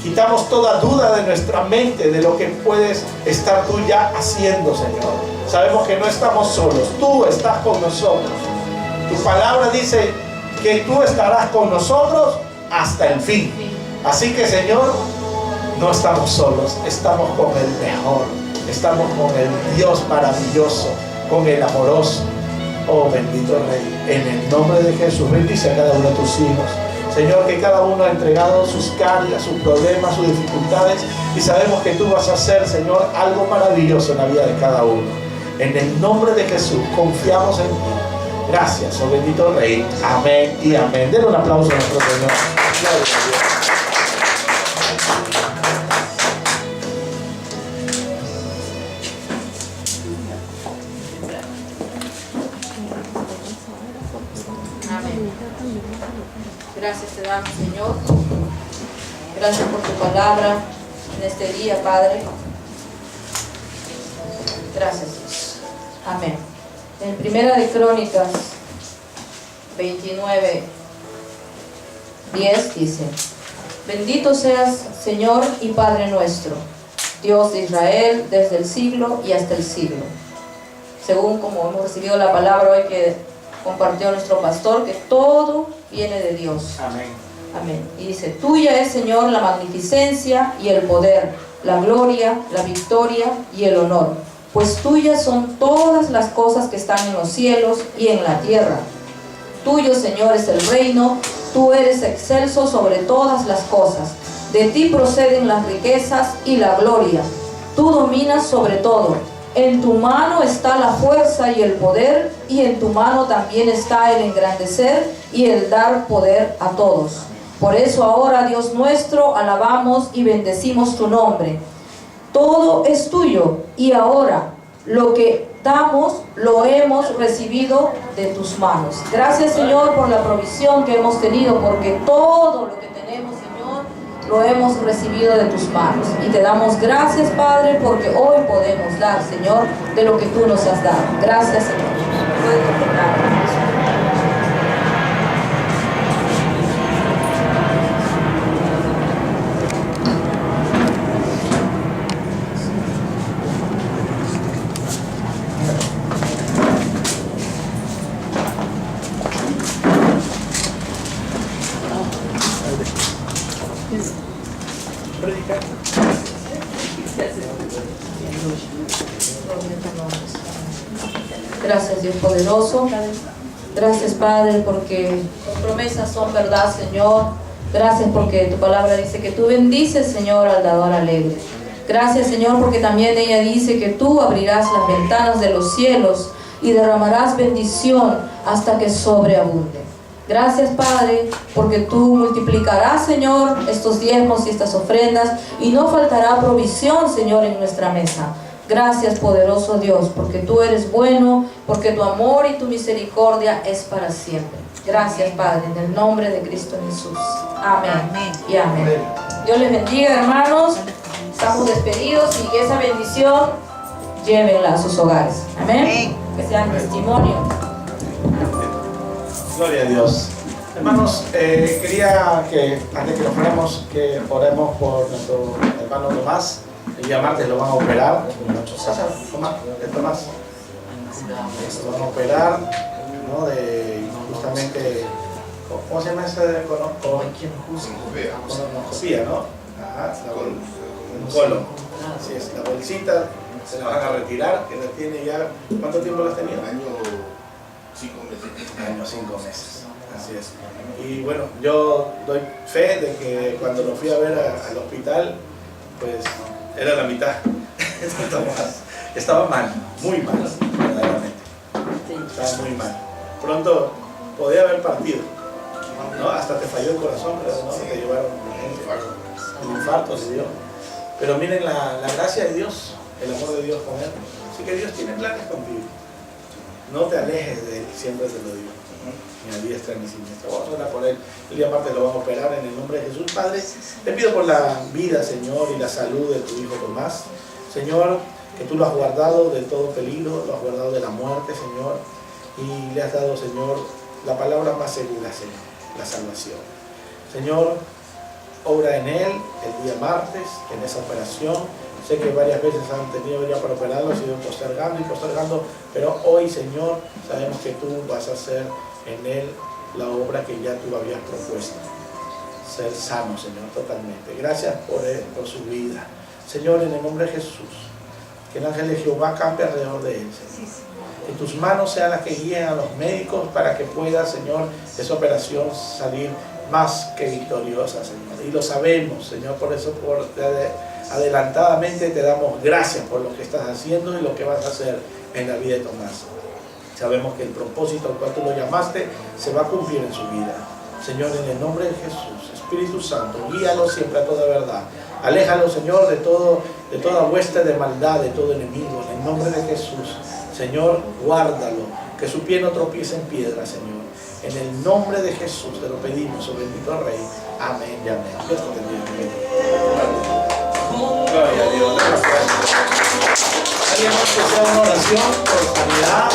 Quitamos toda duda de nuestra mente de lo que puedes estar tú ya haciendo, Señor. Sabemos que no estamos solos, tú estás con nosotros. Tu palabra dice que tú estarás con nosotros hasta el fin. Así que, Señor, no estamos solos, estamos con el mejor. Estamos con el Dios maravilloso, con el amoroso. Oh bendito Rey, en el nombre de Jesús, bendice a cada uno de tus hijos. Señor, que cada uno ha entregado sus cargas, sus problemas, sus dificultades, y sabemos que tú vas a hacer, Señor, algo maravilloso en la vida de cada uno. En el nombre de Jesús, confiamos en ti. Gracias, oh bendito Rey. Amén y amén. Denle un aplauso a nuestro Señor. Gloria a Dios. Gracias te damos, Señor. Gracias por tu palabra en este día, Padre. Gracias, Dios. Amén. En Primera de Crónicas 29, 10 dice: bendito seas, Señor y Padre nuestro, Dios de Israel, desde el siglo y hasta el siglo. Según como hemos recibido la palabra hoy, que compartió nuestro pastor, que todo viene de Dios. Amén. Amén. Y dice, tuya es, Señor, la magnificencia y el poder, la gloria, la victoria y el honor. Pues tuyas son todas las cosas que están en los cielos y en la tierra. Tuyo, Señor, es el reino, tú eres excelso sobre todas las cosas. De ti proceden las riquezas y la gloria. Tú dominas sobre todo. En tu mano está la fuerza y el poder, y en tu mano también está el engrandecer y el dar poder a todos. Por eso ahora, Dios nuestro, alabamos y bendecimos tu nombre. Todo es tuyo, y ahora lo que damos lo hemos recibido de tus manos. Gracias, Señor, por la provisión que hemos tenido, porque todo lo que tenemos, Señor, lo hemos recibido de tus manos. Y te damos gracias, Padre, porque hoy podemos dar, Señor, de lo que tú nos has dado. Gracias, Señor. Puedes completar. Gracias, Dios poderoso. Gracias, Padre, porque tus promesas son verdad, Señor. Gracias porque tu palabra dice que tú bendices, Señor, al dador alegre. Gracias, Señor, porque también ella dice que tú abrirás las ventanas de los cielos y derramarás bendición hasta que sobreabunde. Gracias, Padre, porque tú multiplicarás, Señor, estos diezmos y estas ofrendas, y no faltará provisión, Señor, en nuestra mesa. Gracias, poderoso Dios, porque tú eres bueno, porque tu amor y tu misericordia es para siempre. Gracias, Padre, en el nombre de Cristo Jesús. Amén y amén. Dios les bendiga, hermanos. Estamos despedidos y que esa bendición llévenla a sus hogares. Amén. Que sean testimonio. Gloria a Dios. Hermanos, quería que antes que nos fuéramos, que oremos por nuestro hermano Tomás. El día martes lo van a operar. Tomás. Lo van a operar, ¿no? De justamente, ¿cómo se llama ese? Colonoscopía, ¿no? Ajá, un colon. Así es, la bolsita se la van a retirar, que la tiene ya. ¿Cuánto tiempo la has tenido? Año 5 meses. Año 5 meses. Así es. Y bueno, yo doy fe de que cuando lo fui a ver al hospital, pues era la mitad. Estaba mal, muy mal, verdaderamente. Estaba muy mal. Pronto podía haber partido, ¿no? Hasta te falló el corazón, pero no, te llevaron un infarto, se dio. Pero miren la gracia de Dios, el amor de Dios con él. Así que Dios tiene planes contigo. No te alejes de él, siempre te lo digo. Ni a diestra ni siniestra. Vamos a orar por él. El día martes lo vamos a operar en el nombre de Jesús. Padre, te pido por la vida, Señor, y la salud de tu hijo Tomás. Señor, que tú lo has guardado de todo peligro, lo has guardado de la muerte, Señor, y le has dado, Señor, la palabra más segura, Señor, la salvación. Señor, obra en él el día martes, en esa operación. Sé que varias veces han tenido ya para operarlo, han ido postergando, pero hoy, Señor, sabemos que tú vas a hacer en él la obra que ya tú habías propuesto. Ser sano, Señor, totalmente. Gracias por su vida. Señor, en el nombre de Jesús, que el ángel de Jehová campe alrededor de él, Señor. Que tus manos sean las que guíen a los médicos para que pueda, Señor, esa operación salir más que victoriosa, Señor. Y lo sabemos, Señor, por eso adelantadamente te damos gracias por lo que estás haciendo y lo que vas a hacer en la vida de Tomás. Sabemos que el propósito al cual tú lo llamaste se va a cumplir en su vida. Señor, en el nombre de Jesús, Espíritu Santo, guíalo siempre a toda verdad. Aléjalo, Señor, de toda hueste de maldad, de todo enemigo. En el nombre de Jesús, Señor, guárdalo, que su pie no tropiece en piedra, Señor. En el nombre de Jesús te lo pedimos, oh bendito Rey. Amén y amén. Dios te bendiga. Gloria a Dios. ¿Alguien más que sea una oración por sanidad?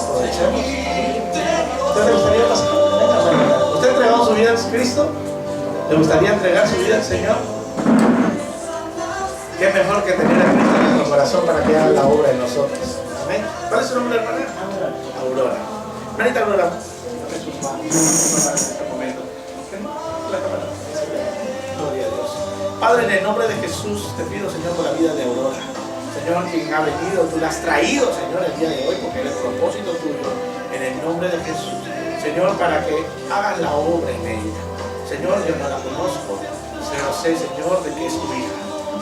Aprovechemos. ¿Usted le gustaría pasar? ¿Usted ha entregado su vida a Cristo? ¿Le gustaría entregar su vida al Señor? ¿Qué mejor que tener a Cristo en nuestro corazón para que haga la obra en nosotros? Amén. ¿Cuál es su nombre, hermana? Aurora. Hermanita Aurora, dame tus manos en este momento. La cámara. Gloria a Dios. Padre, en el nombre de Jesús te pido, Señor, por la vida de Aurora. Señor, quien ha venido, tú la has traído, Señor, el día de hoy, porque es el propósito tuyo, en el nombre de Jesús. Señor, para que hagas la obra en ella. Señor, yo no la conozco, pero sé, Señor, de que es tu hija.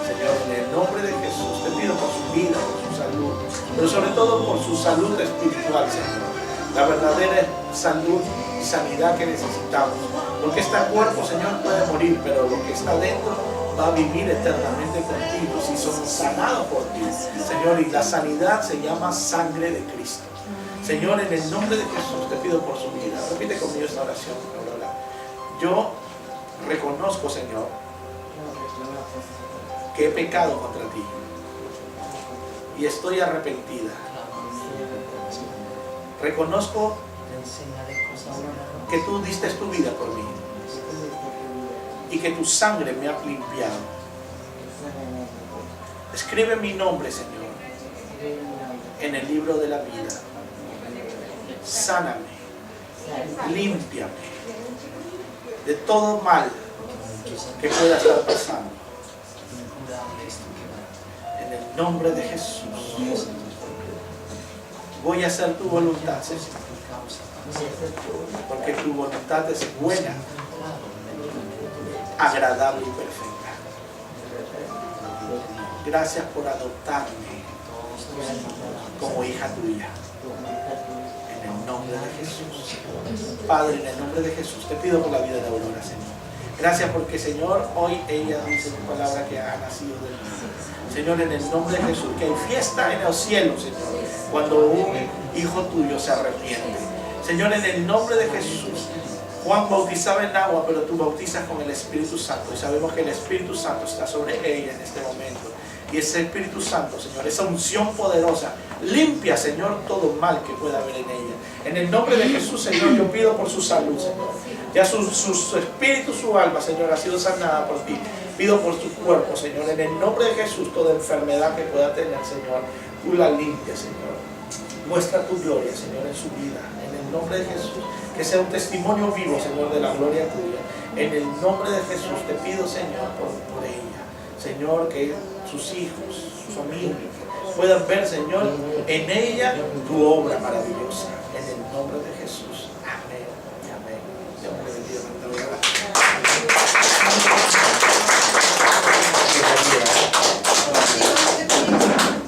Señor, en el nombre de Jesús te pido por su vida, por su salud, pero sobre todo por su salud espiritual, Señor. La verdadera salud y sanidad que necesitamos. Porque este cuerpo, Señor, puede morir, pero lo que está dentro va a vivir eternamente contigo si somos sanados por ti, Señor. Y la sanidad se llama sangre de Cristo. Señor, en el nombre de Jesús te pido por su vida. Repite conmigo esta oración, Aurora. Yo reconozco, Señor, que he pecado contra ti y estoy arrepentida. Reconozco que tú diste tu vida por mí y que tu sangre me ha limpiado. Escribe mi nombre, Señor, en el libro de la vida. Sáname, límpiame de todo mal que pueda estar pasando. En el nombre de Jesús voy a hacer tu voluntad, Señor, porque tu voluntad es buena, agradable y perfecta. Gracias por adoptarme como hija tuya. En el nombre de Jesús. Padre, en el nombre de Jesús, te pido por la vida de Aurora, Señor. Gracias porque, Señor, hoy ella dice en tu palabra que ha nacido de ti. Señor, en el nombre de Jesús, que hay fiesta en los cielos, Señor, cuando un hijo tuyo se arrepiente. Señor, en el nombre de Jesús, Juan bautizaba en agua, pero tú bautizas con el Espíritu Santo. Y sabemos que el Espíritu Santo está sobre ella en este momento. Y ese Espíritu Santo, Señor, esa unción poderosa, limpia, Señor, todo mal que pueda haber en ella. En el nombre de Jesús, Señor, yo pido por su salud, Señor. Ya su espíritu, su alma, Señor, ha sido sanada por ti. Pido por su cuerpo, Señor. En el nombre de Jesús, toda enfermedad que pueda tener, Señor, tú la limpias, Señor. Muestra tu gloria, Señor, en su vida. En el nombre de Jesús. Que sea un testimonio vivo, Señor, de la gloria tuya. En el nombre de Jesús te pido, Señor, por ella. Señor, que sus hijos, su familia, puedan ver, Señor, en ella tu obra maravillosa. En el nombre de Jesús. Amén y amén. Dios me bendiga.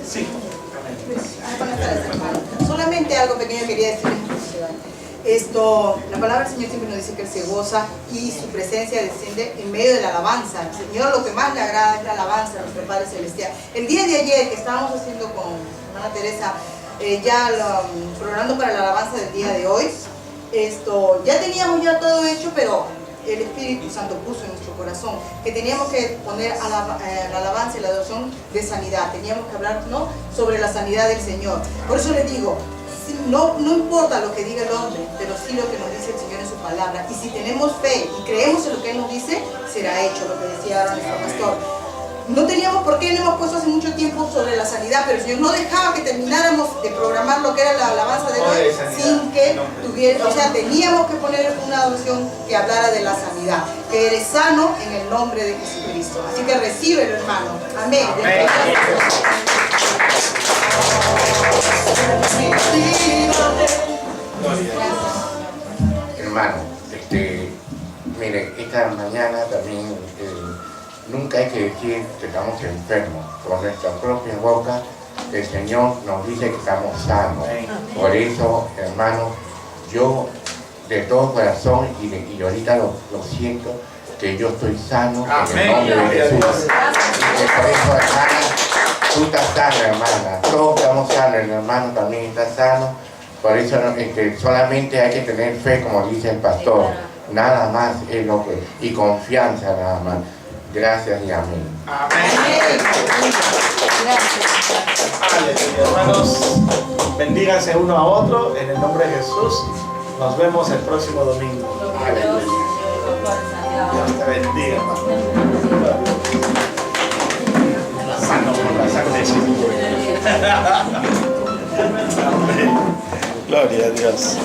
Sí. Buenas tardes, hermano. Solamente algo pequeño quería decir. La palabra del Señor siempre nos dice que Él se goza y su presencia desciende en medio de la alabanza. Al Señor lo que más le agrada es la alabanza a nuestro Padre Celestial. El día de ayer que estábamos haciendo con hermana Teresa, programando para la alabanza del día de hoy, ya teníamos ya todo hecho, pero el Espíritu Santo puso en nuestro corazón que teníamos que poner a la alabanza y la adoración de sanidad. Teníamos que hablar, ¿no?, sobre la sanidad del Señor. Por eso les digo, no importa lo que diga el hombre, pero sí lo que nos dice el Señor en su palabra. Y si tenemos fe y creemos en lo que Él nos dice, será hecho, lo que decía ahora nuestro pastor. No teníamos por qué, no hemos puesto hace mucho tiempo sobre la sanidad, pero el Señor no dejaba que termináramos de programar lo que era la alabanza de hoy sin que tuviera, teníamos que poner una adoración que hablara de la sanidad, que eres sano en el nombre de Jesucristo. Así que recíbelo, hermano. Amén. Amén. Hermano, miren, esta mañana también nunca hay que decir que estamos enfermos. Con nuestra propia boca el Señor nos dice que estamos sanos. Por eso, hermano, yo de todo corazón y ahorita lo siento, que yo estoy sano en el nombre de Jesús. Y por eso, hermana, tú estás sana, hermana. Todos estamos sanos, el hermano también está sano. Por eso solamente hay que tener fe, como dice el pastor. Nada más es lo que... Y confianza nada más. Gracias y amén. Amén. Aleluya. Hermanos, bendíganse uno a otro en el nombre de Jesús. Nos vemos el próximo domingo. Aleluya. Dios te bendiga, hermano. Sano por la sangre de Jesús. Amén. Gloria a Dios.